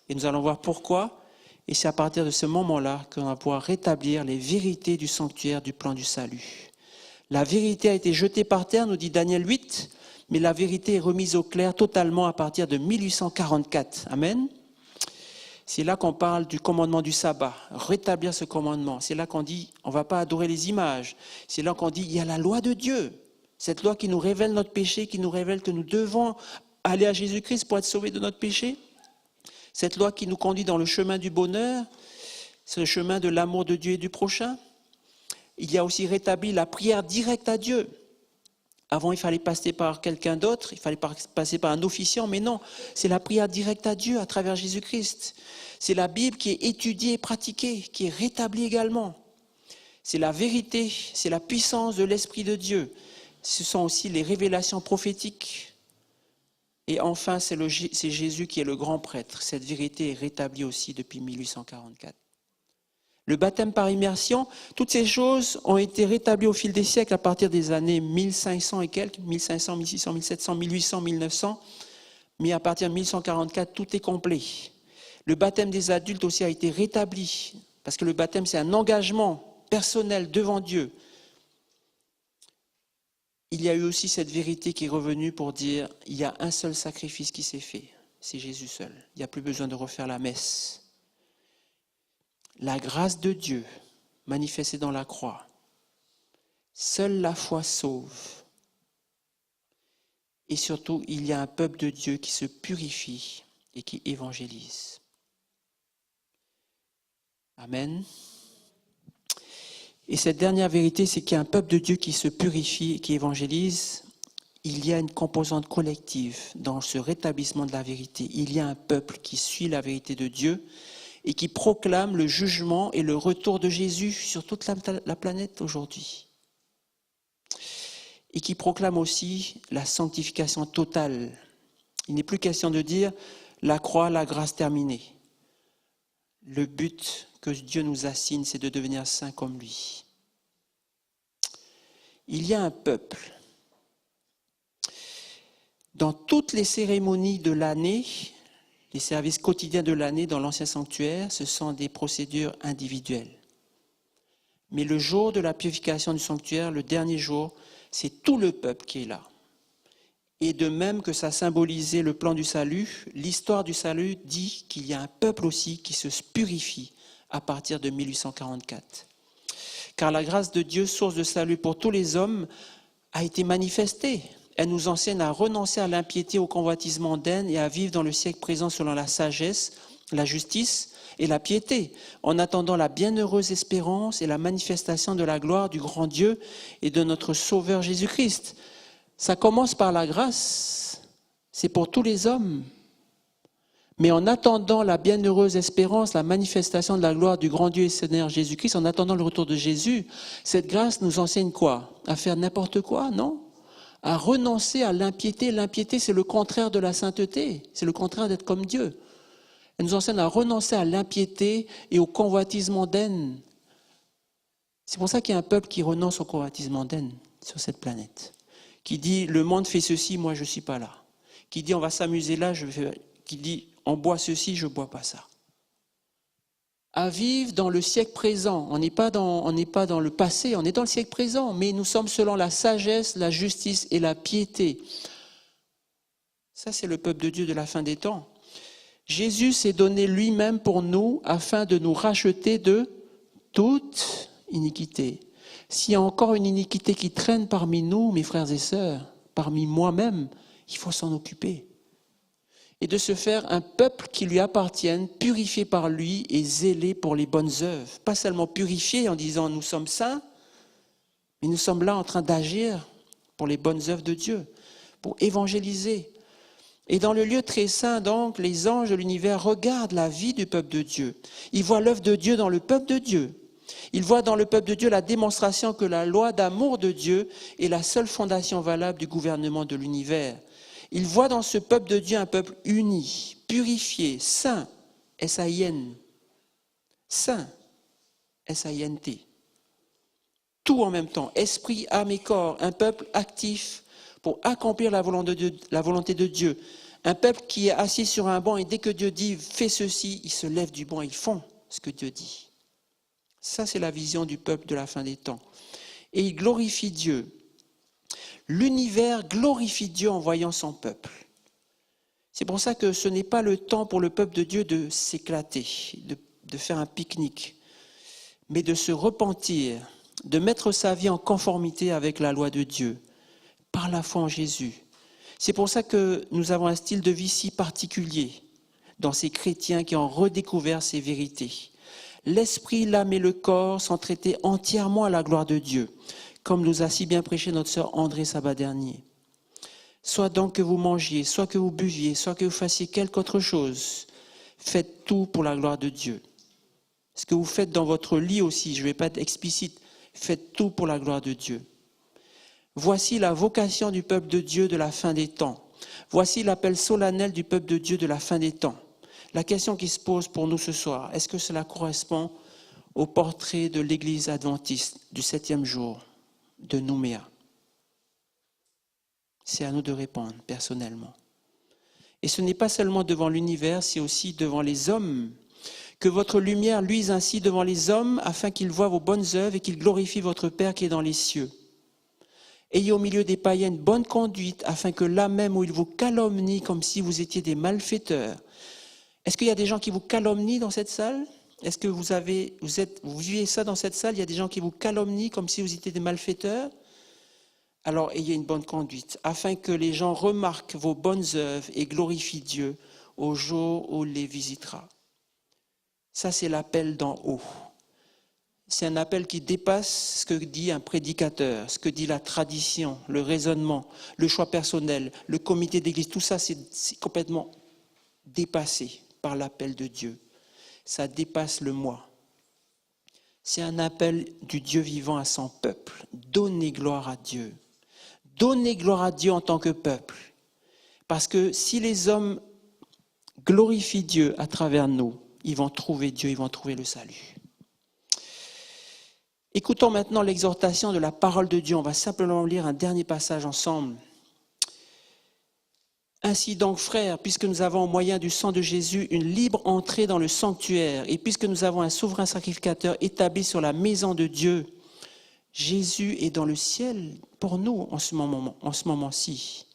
Et nous allons voir pourquoi. Et c'est à partir de ce moment-là qu'on va pouvoir rétablir les vérités du sanctuaire du plan du salut. La vérité a été jetée par terre, nous dit Daniel 8, mais la vérité est remise au clair totalement à partir de 1844. Amen. C'est là qu'on parle du commandement du sabbat, rétablir ce commandement. C'est là qu'on dit, on ne va pas adorer les images. C'est là qu'on dit, il y a la loi de Dieu. Cette loi qui nous révèle notre péché, qui nous révèle que nous devons aller à Jésus-Christ pour être sauvés de notre péché. Cette loi qui nous conduit dans le chemin du bonheur, c'est le chemin de l'amour de Dieu et du prochain. Il y a aussi rétabli la prière directe à Dieu. Avant, il fallait passer par quelqu'un d'autre, il fallait passer par un officiant, mais non, c'est la prière directe à Dieu à travers Jésus-Christ. C'est la Bible qui est étudiée et pratiquée, qui est rétablie également. C'est la vérité, c'est la puissance de l'Esprit de Dieu. Ce sont aussi les révélations prophétiques. Et enfin, c'est Jésus qui est le grand prêtre. Cette vérité est rétablie aussi depuis 1844. Le baptême par immersion, toutes ces choses ont été rétablies au fil des siècles à partir des années 1500 et quelques, 1500, 1600, 1700, 1800, 1900. Mais à partir de 1844, tout est complet. Le baptême des adultes aussi a été rétabli, parce que le baptême, c'est un engagement personnel devant Dieu. Il y a eu aussi cette vérité qui est revenue pour dire, il y a un seul sacrifice qui s'est fait, c'est Jésus seul. Il n'y a plus besoin de refaire la messe. La grâce de Dieu manifestée dans la croix, seule la foi sauve. Et surtout, il y a un peuple de Dieu qui se purifie et qui évangélise. Amen. Et cette dernière vérité, c'est qu'il y a un peuple de Dieu qui se purifie et qui évangélise. Il y a une composante collective dans ce rétablissement de la vérité. Il y a un peuple qui suit la vérité de Dieu et qui proclame le jugement et le retour de Jésus sur toute la planète aujourd'hui. Et qui proclame aussi la sanctification totale. Il n'est plus question de dire la croix, la grâce terminée. Le but que Dieu nous assigne, c'est de devenir saints comme lui. Il y a un peuple. Dans toutes les cérémonies de l'année, les services quotidiens de l'année dans l'ancien sanctuaire, ce sont des procédures individuelles. Mais le jour de la purification du sanctuaire, le dernier jour, c'est tout le peuple qui est là. Et de même que ça symbolisait le plan du salut, l'histoire du salut dit qu'il y a un peuple aussi qui se purifie à partir de 1844. Car la grâce de Dieu, source de salut pour tous les hommes, a été manifestée. Elle nous enseigne à renoncer à l'impiété, au convoitisme mondain et à vivre dans le siècle présent selon la sagesse, la justice et la piété, en attendant la bienheureuse espérance et la manifestation de la gloire du grand Dieu et de notre Sauveur Jésus-Christ. Ça commence par la grâce, c'est pour tous les hommes. Mais en attendant la bienheureuse espérance, la manifestation de la gloire du grand Dieu et Seigneur Jésus-Christ, en attendant le retour de Jésus, cette grâce nous enseigne quoi? À faire n'importe quoi, non? À renoncer à l'impiété. L'impiété, c'est le contraire de la sainteté. C'est le contraire d'être comme Dieu. Elle nous enseigne à renoncer à l'impiété et au convoitisme mondain. C'est pour ça qu'il y a un peuple qui renonce au convoitisme mondain sur cette planète. Qui dit, le monde fait ceci, moi je ne suis pas là. Qui dit, on va s'amuser là, qui dit, on boit ceci, je ne bois pas ça. À vivre dans le siècle présent. On n'est pas dans le passé, on est dans le siècle présent, mais nous sommes selon la sagesse, la justice et la piété. Ça, c'est le peuple de Dieu de la fin des temps. Jésus s'est donné lui-même pour nous afin de nous racheter de toute iniquité. S'il y a encore une iniquité qui traîne parmi nous, mes frères et sœurs, parmi moi-même, il faut s'en occuper. Et de se faire un peuple qui lui appartienne, purifié par lui et zélé pour les bonnes œuvres. Pas seulement purifié en disant nous sommes saints, mais nous sommes là en train d'agir pour les bonnes œuvres de Dieu, pour évangéliser. Et dans le lieu très saint, donc, les anges de l'univers regardent la vie du peuple de Dieu. Ils voient l'œuvre de Dieu dans le peuple de Dieu. Ils voient dans le peuple de Dieu la démonstration que la loi d'amour de Dieu est la seule fondation valable du gouvernement de l'univers. Ils voient dans ce peuple de Dieu un peuple uni, purifié, saint, S-A-I-N, saint, S-A-I-N-T. tout en même temps, esprit, âme et corps, un peuple actif pour accomplir la volonté de Dieu. Un peuple qui est assis sur un banc et dès que Dieu dit « fais ceci », ils se lèvent du banc, ils font ce que Dieu dit. Ça, c'est la vision du peuple de la fin des temps. Et il glorifie Dieu. L'univers glorifie Dieu en voyant son peuple. C'est pour ça que ce n'est pas le temps pour le peuple de Dieu de s'éclater, de faire un pique-nique, mais de se repentir, de mettre sa vie en conformité avec la loi de Dieu, par la foi en Jésus. C'est pour ça que nous avons un style de vie si particulier dans ces chrétiens qui ont redécouvert ces vérités. L'esprit, l'âme et le corps sont traités entièrement à la gloire de Dieu, comme nous a si bien prêché notre sœur André sabbat dernier. Soit donc que vous mangiez, soit que vous buviez, soit que vous fassiez quelque autre chose, faites tout pour la gloire de Dieu. Ce que vous faites dans votre lit aussi, je ne vais pas être explicite, faites tout pour la gloire de Dieu. Voici la vocation du peuple de Dieu de la fin des temps. Voici l'appel solennel du peuple de Dieu de la fin des temps. La question qui se pose pour nous ce soir, est-ce que cela correspond au portrait de l'Église adventiste du 7e jour de Nouméa? C'est à nous de répondre personnellement. Et ce n'est pas seulement devant l'univers, c'est aussi devant les hommes. Que votre lumière luise ainsi devant les hommes, afin qu'ils voient vos bonnes œuvres et qu'ils glorifient votre Père qui est dans les cieux. Ayez au milieu des païens une bonne conduite, afin que là même où ils vous calomnient comme si vous étiez des malfaiteurs. Est-ce qu'il y a des gens qui vous calomnient dans cette salle? Est-ce que vous vivez ça dans cette salle? Il y a des gens qui vous calomnient comme si vous étiez des malfaiteurs? Alors ayez une bonne conduite, afin que les gens remarquent vos bonnes œuvres et glorifient Dieu au jour où il les visitera. Ça, c'est l'appel d'en haut. C'est un appel qui dépasse ce que dit un prédicateur, ce que dit la tradition, le raisonnement, le choix personnel, le comité d'église. Tout ça, c'est complètement dépassé par l'appel de Dieu. Ça dépasse le moi. C'est un appel du Dieu vivant à son peuple. Donnez gloire à Dieu. Donnez gloire à Dieu en tant que peuple. Parce que si les hommes glorifient Dieu à travers nous, ils vont trouver Dieu, ils vont trouver le salut. Écoutons maintenant l'exhortation de la parole de Dieu. On va simplement lire un dernier passage ensemble. Ainsi donc, frères, puisque nous avons au moyen du sang de Jésus une libre entrée dans le sanctuaire, et puisque nous avons un souverain sacrificateur établi sur la maison de Dieu, Jésus est dans le ciel pour nous en ce moment-ci.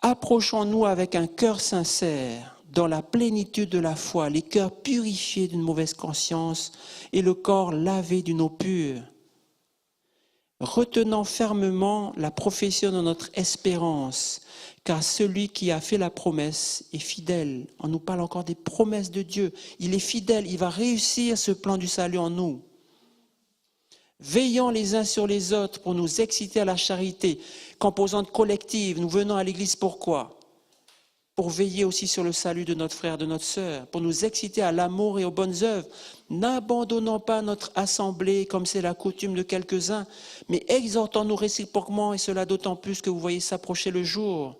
Approchons-nous avec un cœur sincère, dans la plénitude de la foi, les cœurs purifiés d'une mauvaise conscience et le corps lavé d'une eau pure. Retenant fermement la profession de notre espérance, car celui qui a fait la promesse est fidèle. On nous parle encore des promesses de Dieu. Il est fidèle, il va réussir ce plan du salut en nous. Veillons les uns sur les autres pour nous exciter à la charité, composante collective. Nous venons à l'église pourquoi? Pour veiller aussi sur le salut de notre frère, de notre sœur, pour nous exciter à l'amour et aux bonnes œuvres. N'abandonnons pas notre assemblée comme c'est la coutume de quelques-uns, mais exhortons-nous réciproquement, et cela d'autant plus que vous voyez s'approcher le jour.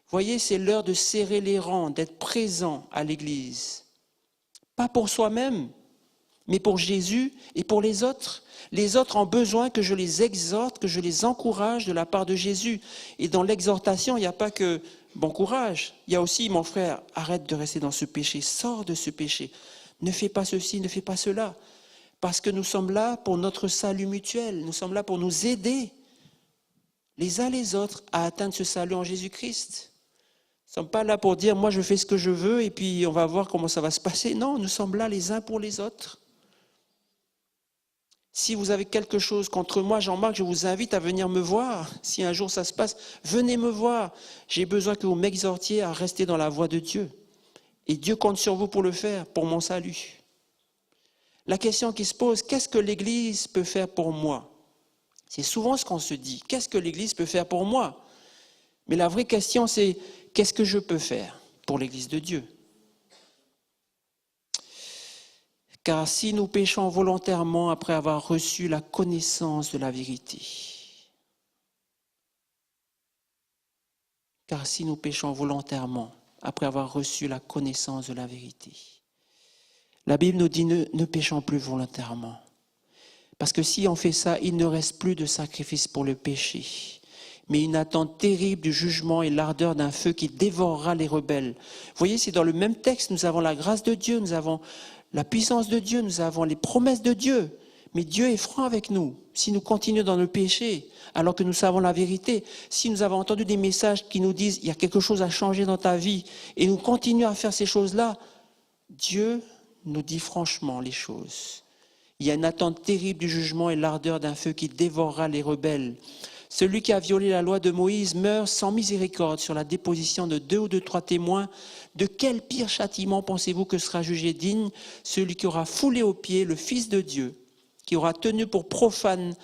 Voyez, c'est l'heure de serrer les rangs, d'être présent à l'église. Pas pour soi-même, mais pour Jésus et pour les autres. Les autres ont besoin que je les exhorte, que je les encourage de la part de Jésus. Et dans l'exhortation, il n'y a pas que bon courage. Il y a aussi, mon frère, arrête de rester dans ce péché, sors de ce péché. Ne fais pas ceci, ne fais pas cela. Parce que nous sommes là pour notre salut mutuel. Nous sommes là pour nous aider les uns les autres à atteindre ce salut en Jésus-Christ. Nous ne sommes pas là pour dire, moi je fais ce que je veux et puis on va voir comment ça va se passer. Non, nous sommes là les uns pour les autres. Si vous avez quelque chose contre moi, Jean-Marc, je vous invite à venir me voir. Si un jour ça se passe, venez me voir. J'ai besoin que vous m'exhortiez à rester dans la voie de Dieu. Et Dieu compte sur vous pour le faire, pour mon salut. La question qui se pose, qu'est-ce que l'Église peut faire pour moi? C'est souvent ce qu'on se dit. Qu'est-ce que l'Église peut faire pour moi? Mais la vraie question, c'est qu'est-ce que je peux faire pour l'Église de Dieu? Car si nous péchons volontairement après avoir reçu la connaissance de la vérité, car si nous péchons volontairement après avoir reçu la connaissance de la vérité, la Bible nous dit ne péchons plus volontairement. Parce que si on fait ça, il ne reste plus de sacrifice pour le péché, mais une attente terrible du jugement et l'ardeur d'un feu qui dévorera les rebelles. Vous voyez, c'est dans le même texte, nous avons la grâce de Dieu, nous avons la puissance de Dieu, nous avons les promesses de Dieu. Mais Dieu est franc avec nous. Si nous continuons dans le péché, alors que nous savons la vérité, si nous avons entendu des messages qui nous disent « il y a quelque chose à changer dans ta vie » et nous continuons à faire ces choses-là, Dieu nous dit franchement les choses. Il y a une attente terrible du jugement et l'ardeur d'un feu qui dévorera les rebelles. Celui qui a violé la loi de Moïse meurt sans miséricorde sur la déposition de 2 ou de 3 témoins. De quel pire châtiment pensez-vous que sera jugé digne celui qui aura foulé aux pieds le Fils de Dieu, qui aura tenu pour profane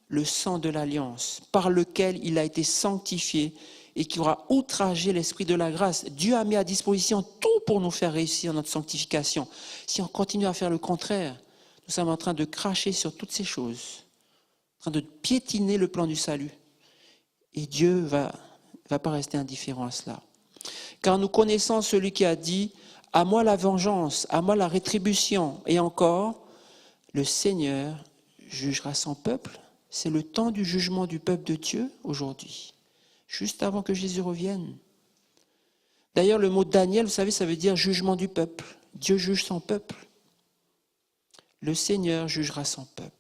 le sang de l'alliance, par lequel il a été sanctifié, et qui aura outragé l'Esprit de la grâce. Dieu a mis à disposition tout pour nous faire réussir notre sanctification. Si on continue à faire le contraire, nous sommes en train de cracher sur toutes ces choses, en train de piétiner le plan du salut. Et Dieu ne va pas rester indifférent à cela. Car nous connaissons celui qui a dit « À moi la vengeance, à moi la rétribution » et encore « Le Seigneur jugera son peuple ». C'est le temps du jugement du peuple de Dieu aujourd'hui, juste avant que Jésus revienne. D'ailleurs, le mot Daniel, vous savez, ça veut dire jugement du peuple. Dieu juge son peuple. Le Seigneur jugera son peuple.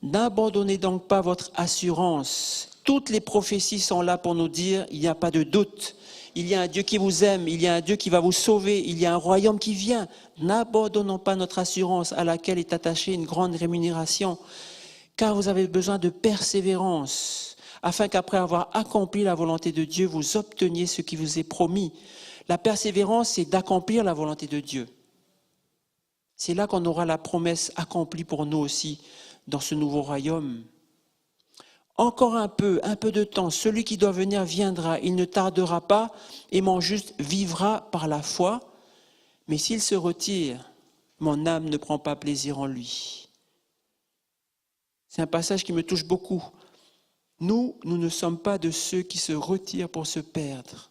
N'abandonnez donc pas votre assurance. Toutes les prophéties sont là pour nous dire, il n'y a pas de doute. Il y a un Dieu qui vous aime, il y a un Dieu qui va vous sauver, il y a un royaume qui vient. N'abandonnons pas notre assurance à laquelle est attachée une grande rémunération, car vous avez besoin de persévérance, afin qu'après avoir accompli la volonté de Dieu, vous obteniez ce qui vous est promis. La persévérance, c'est d'accomplir la volonté de Dieu. C'est là qu'on aura la promesse accomplie pour nous aussi, dans ce nouveau royaume. Encore un peu de temps, celui qui doit venir viendra, il ne tardera pas, et mon juste vivra par la foi, mais s'il se retire, mon âme ne prend pas plaisir en lui. C'est un passage qui me touche beaucoup. Nous ne sommes pas de ceux qui se retirent pour se perdre,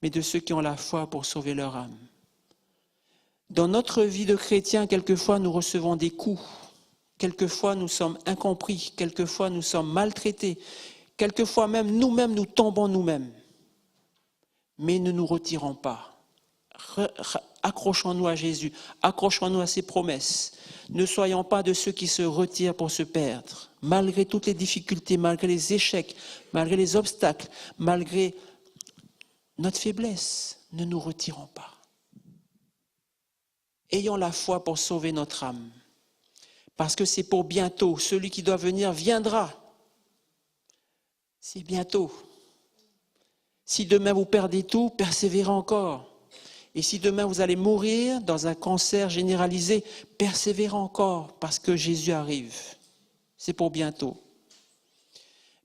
mais de ceux qui ont la foi pour sauver leur âme. Dans notre vie de chrétien, quelquefois nous recevons des coups, quelquefois nous sommes incompris, quelquefois nous sommes maltraités, quelquefois même nous-mêmes nous tombons nous-mêmes. Mais ne nous retirons pas. Accrochons-nous à Jésus, accrochons-nous à ses promesses. Ne soyons pas de ceux qui se retirent pour se perdre. Malgré toutes les difficultés, malgré les échecs, malgré les obstacles, malgré notre faiblesse, ne nous retirons pas. Ayons la foi pour sauver notre âme. Parce que c'est pour bientôt. Celui qui doit venir viendra. C'est bientôt. Si demain vous perdez tout, persévérez encore. Et si demain vous allez mourir dans un cancer généralisé, persévérez encore parce que Jésus arrive. C'est pour bientôt.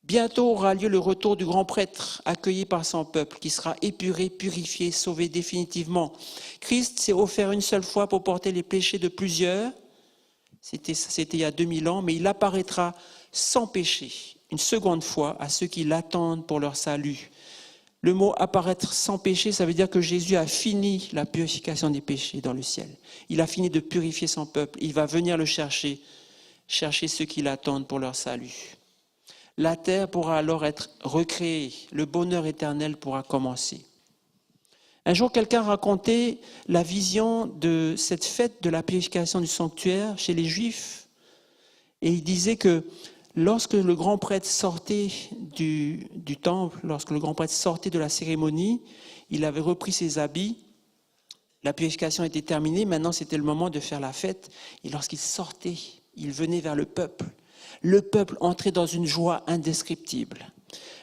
Bientôt aura lieu le retour du grand prêtre accueilli par son peuple qui sera épuré, purifié, sauvé définitivement. Christ s'est offert une seule fois pour porter les péchés de plusieurs. C'était il y a 2000 ans, mais il apparaîtra sans péché une seconde fois à ceux qui l'attendent pour leur salut. Le mot apparaître sans péché, ça veut dire que Jésus a fini la purification des péchés dans le ciel. Il a fini de purifier son peuple. Il va venir le chercher ceux qui l'attendent pour leur salut. La terre pourra alors être recréée. Le bonheur éternel pourra commencer. Un jour, quelqu'un racontait la vision de cette fête de la purification du sanctuaire chez les Juifs. Et il disait que lorsque le grand prêtre sortait du temple, lorsque le grand prêtre sortait de la cérémonie, il avait repris ses habits, la purification était terminée, maintenant c'était le moment de faire la fête. Et lorsqu'il sortait, il venait vers le peuple. Le peuple entrait dans une joie indescriptible.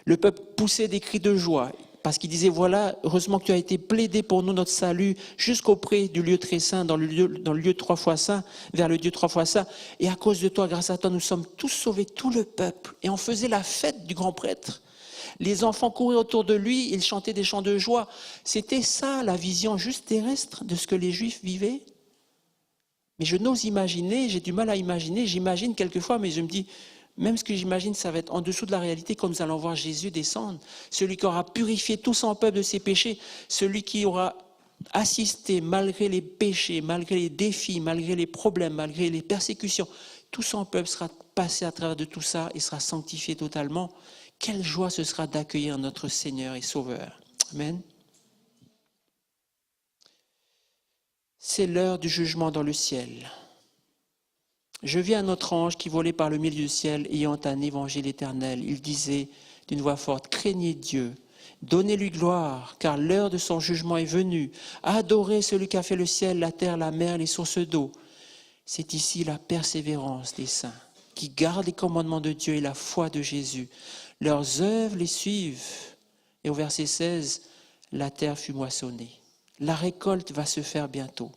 Le peuple poussait des cris de joie parce qu'il disait, voilà, heureusement que tu as été plaidé pour nous notre salut jusqu'auprès du lieu très saint, dans le lieu 3 fois saint, vers le Dieu 3 fois saint. Et à cause de toi, grâce à toi, nous sommes tous sauvés, tout le peuple. Et on faisait la fête du grand prêtre. Les enfants couraient autour de lui, ils chantaient des chants de joie. C'était ça la vision juste terrestre de ce que les Juifs vivaient. Mais je n'ose imaginer, j'ai du mal à imaginer, j'imagine quelquefois, mais je me dis, même ce que j'imagine, ça va être en dessous de la réalité, comme nous allons voir Jésus descendre. Celui qui aura purifié tout son peuple de ses péchés, celui qui aura assisté malgré les péchés, malgré les défis, malgré les problèmes, malgré les persécutions, tout son peuple sera passé à travers de tout ça et sera sanctifié totalement. Quelle joie ce sera d'accueillir notre Seigneur et Sauveur. Amen. C'est l'heure du jugement dans le ciel. Je vis un autre ange qui volait par le milieu du ciel, ayant un évangile éternel. Il disait d'une voix forte, « Craignez Dieu, donnez-lui gloire, car l'heure de son jugement est venue. Adorez celui qui a fait le ciel, la terre, la mer, les sources d'eau. » C'est ici la persévérance des saints, qui gardent les commandements de Dieu et la foi de Jésus. Leurs œuvres les suivent. Et au verset 16, la terre fut moissonnée. La récolte va se faire bientôt.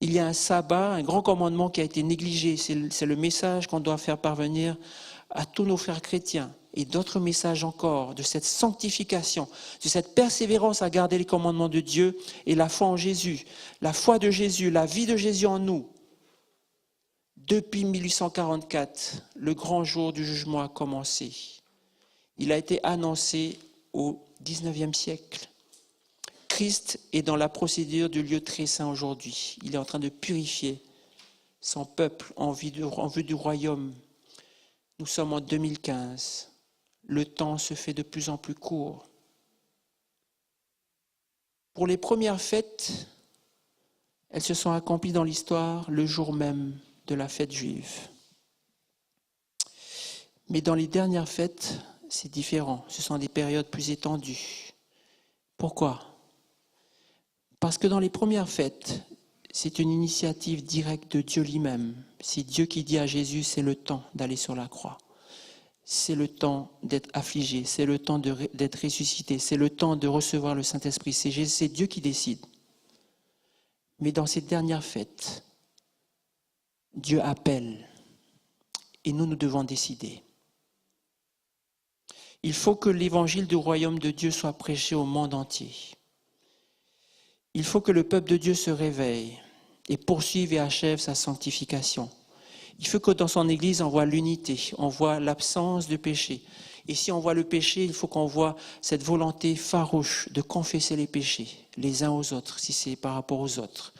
Il y a un sabbat, un grand commandement qui a été négligé. C'est le message qu'on doit faire parvenir à tous nos frères chrétiens. Et d'autres messages encore de cette sanctification, de cette persévérance à garder les commandements de Dieu et la foi en Jésus. La foi de Jésus, la vie de Jésus en nous. Depuis 1844, le grand jour du jugement a commencé. Il a été annoncé au XIXe siècle. Christ est dans la procédure du lieu très saint aujourd'hui. Il est en train de purifier son peuple en vue du royaume. Nous sommes en 2015. Le temps se fait de plus en plus court. Pour les premières fêtes, elles se sont accomplies dans l'histoire le jour même de la fête juive. Mais dans les dernières fêtes, c'est différent. Ce sont des périodes plus étendues. Pourquoi ? Parce que dans les premières fêtes, c'est une initiative directe de Dieu lui-même. C'est Dieu qui dit à Jésus, c'est le temps d'aller sur la croix. C'est le temps d'être affligé, c'est le temps d'être ressuscité, c'est le temps de recevoir le Saint-Esprit. C'est Dieu qui décide. Mais dans ces dernières fêtes, Dieu appelle et nous devons décider. Il faut que l'évangile du royaume de Dieu soit prêché au monde entier. Il faut que le peuple de Dieu se réveille et poursuive et achève sa sanctification. Il faut que dans son Église, on voit l'unité, on voit l'absence de péché. Et si on voit le péché, il faut qu'on voit cette volonté farouche de confesser les péchés, les uns aux autres, si c'est par rapport aux autres.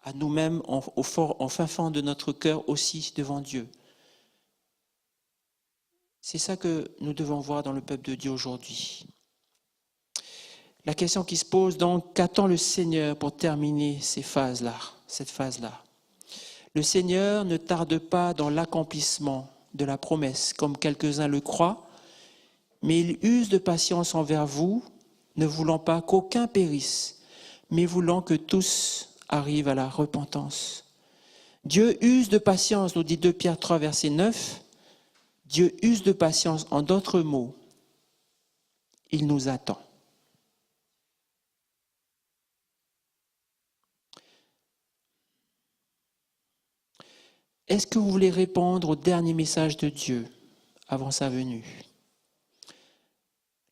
À nous-mêmes, en fin fond de notre cœur aussi devant Dieu. C'est ça que nous devons voir dans le peuple de Dieu aujourd'hui. La question qui se pose donc, qu'attend le Seigneur pour terminer cette phase-là? Le Seigneur ne tarde pas dans l'accomplissement de la promesse, comme quelques-uns le croient, mais il use de patience envers vous, ne voulant pas qu'aucun périsse, mais voulant que tous arrivent à la repentance. Dieu use de patience, nous dit 2 Pierre 3, verset 9. Dieu use de patience, en d'autres mots, il nous attend. Est-ce que vous voulez répondre au dernier message de Dieu avant sa venue?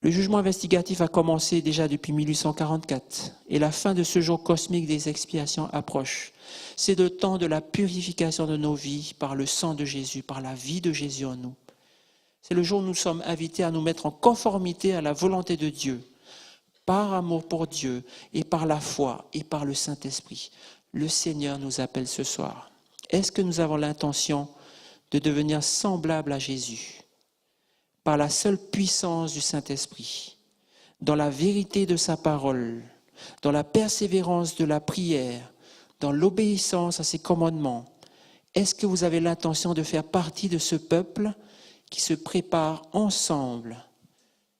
Le jugement investigatif a commencé déjà depuis 1844 et la fin de ce jour cosmique des expiations approche. C'est le temps de la purification de nos vies par le sang de Jésus, par la vie de Jésus en nous. C'est le jour où nous sommes invités à nous mettre en conformité à la volonté de Dieu, par amour pour Dieu et par la foi et par le Saint-Esprit. Le Seigneur nous appelle ce soir. Est-ce que nous avons l'intention de devenir semblables à Jésus par la seule puissance du Saint-Esprit, dans la vérité de sa parole, dans la persévérance de la prière, dans l'obéissance à ses commandements? Est-ce que vous avez l'intention de faire partie de ce peuple qui se prépare ensemble,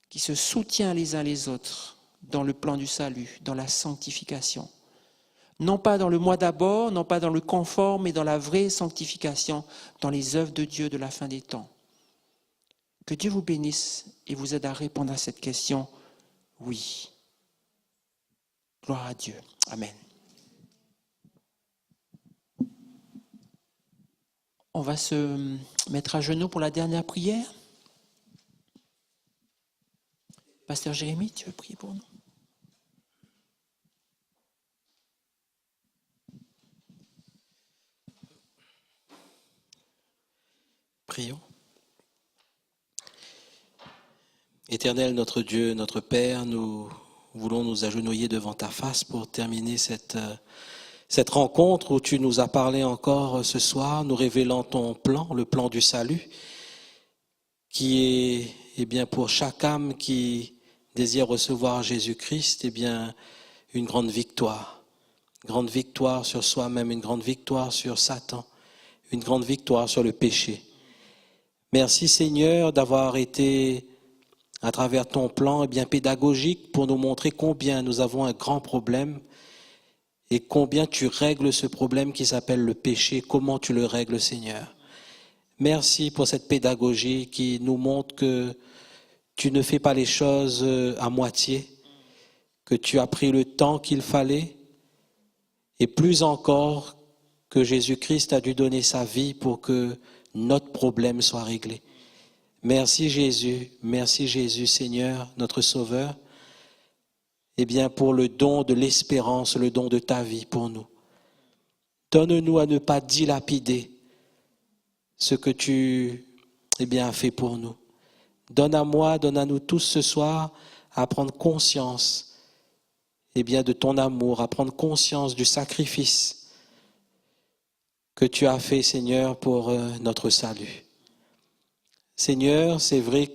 qui se soutient les uns les autres dans le plan du salut, dans la sanctification? Non pas dans le moi d'abord, non pas dans le confort, mais dans la vraie sanctification, dans les œuvres de Dieu de la fin des temps. Que Dieu vous bénisse et vous aide à répondre à cette question. Oui. Gloire à Dieu. Amen. On va se mettre à genoux pour la dernière prière. Pasteur Jérémy, tu veux prier pour nous? Prions. Éternel, notre Dieu, notre Père, nous voulons nous agenouiller devant ta face pour terminer cette Cette rencontre où tu nous as parlé encore ce soir, nous révélant ton plan, le plan du salut, qui est bien pour chaque âme qui désire recevoir Jésus-Christ, une grande victoire. Une grande victoire sur soi-même, une grande victoire sur Satan, une grande victoire sur le péché. Merci Seigneur d'avoir été, à travers ton plan, pédagogique pour nous montrer combien nous avons un grand problème et combien tu règles ce problème qui s'appelle le péché, comment tu le règles Seigneur. Merci pour cette pédagogie qui nous montre que tu ne fais pas les choses à moitié, que tu as pris le temps qu'il fallait et plus encore que Jésus-Christ a dû donner sa vie pour que notre problème soit réglé. Merci Jésus Seigneur, notre Sauveur, pour le don de l'espérance, le don de ta vie pour nous. Donne-nous à ne pas dilapider ce que tu as fait pour nous. Donne à nous tous ce soir à prendre conscience de ton amour, à prendre conscience du sacrifice que tu as fait, Seigneur, pour notre salut. Seigneur, c'est vrai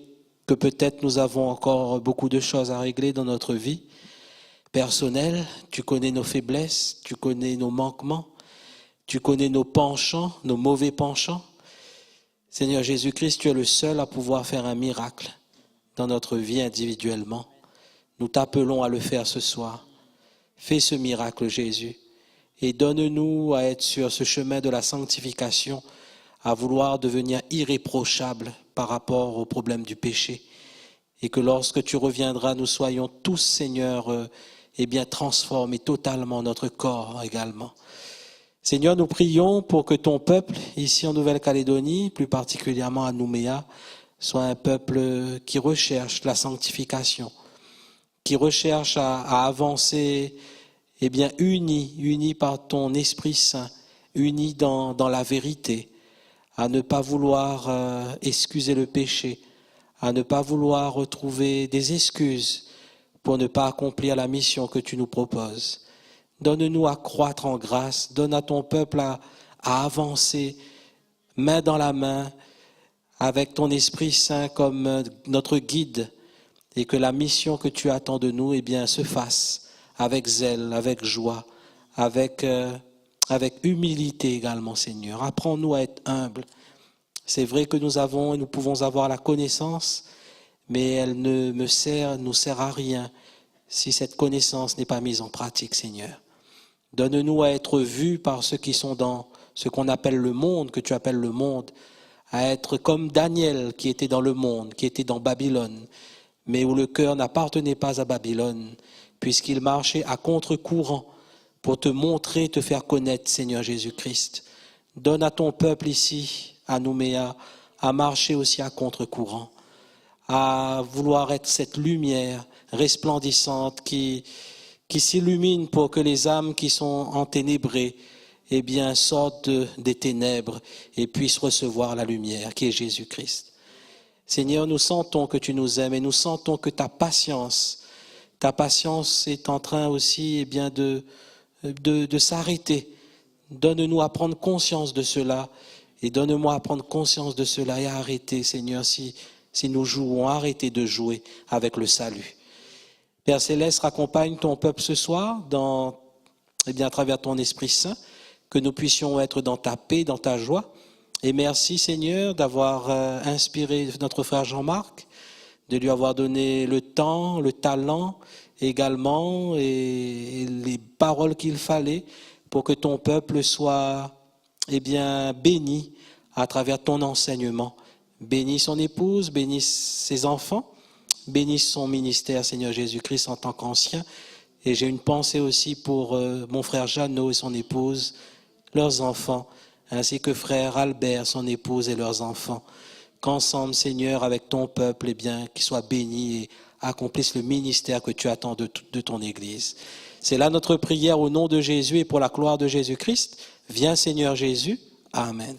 que peut-être nous avons encore beaucoup de choses à régler dans notre vie personnelle. Tu connais nos faiblesses, tu connais nos manquements, tu connais nos penchants, nos mauvais penchants. Seigneur Jésus-Christ, tu es le seul à pouvoir faire un miracle dans notre vie individuellement. Nous t'appelons à le faire ce soir. Fais ce miracle, Jésus, et donne-nous à être sur ce chemin de la sanctification, à vouloir devenir irréprochable par rapport au problème du péché. Et que lorsque tu reviendras, nous soyons tous, Seigneur, transformés totalement, notre corps également. Seigneur, nous prions pour que ton peuple, ici en Nouvelle-Calédonie, plus particulièrement à Nouméa, soit un peuple qui recherche la sanctification, qui recherche à avancer, unis par ton Esprit Saint, unis dans la vérité, à ne pas vouloir excuser le péché, à ne pas vouloir retrouver des excuses pour ne pas accomplir la mission que tu nous proposes. Donne-nous à croître en grâce, donne à ton peuple à avancer, main dans la main, avec ton Esprit Saint comme notre guide, et que la mission que tu attends de nous se fasse avec zèle, avec joie, avec humilité également, Seigneur. Apprends-nous à être humbles. C'est vrai que nous pouvons avoir la connaissance, mais elle ne nous sert à rien si cette connaissance n'est pas mise en pratique, Seigneur. Donne-nous à être vus par ceux qui sont dans ce qu'on appelle le monde, que tu appelles le monde, à être comme Daniel qui était dans le monde, qui était dans Babylone, mais où le cœur n'appartenait pas à Babylone, puisqu'il marchait à contre-courant pour te montrer, te faire connaître, Seigneur Jésus-Christ. Donne à ton peuple ici, à Nouméa, à marcher aussi à contre-courant, à vouloir être cette lumière resplendissante qui s'illumine pour que les âmes qui sont enténébrées sortent des ténèbres et puissent recevoir la lumière qui est Jésus-Christ. Seigneur, nous sentons que tu nous aimes et nous sentons que ta patience est en train aussi de s'arrêter. Donne-nous à prendre conscience de cela et donne-moi à prendre conscience de cela et à arrêter, Seigneur, si nous jouons, arrêter de jouer avec le salut. Père Céleste, raccompagne ton peuple ce soir à travers ton Esprit Saint, que nous puissions être dans ta paix, dans ta joie. Et merci Seigneur d'avoir inspiré notre frère Jean-Marc, de lui avoir donné le temps, le talent également et les paroles qu'il fallait pour que ton peuple soit béni à travers ton enseignement. Bénis son épouse, bénis ses enfants, bénis son ministère, Seigneur Jésus-Christ, en tant qu'ancien. Et j'ai une pensée aussi pour mon frère Jeannot et son épouse, leurs enfants, ainsi que frère Albert, son épouse et leurs enfants. Qu'ensemble, Seigneur, avec ton peuple, qu'ils soient bénis et accomplissent le ministère que tu attends de ton Église. C'est là notre prière au nom de Jésus et pour la gloire de Jésus-Christ. Viens, Seigneur Jésus. Amen.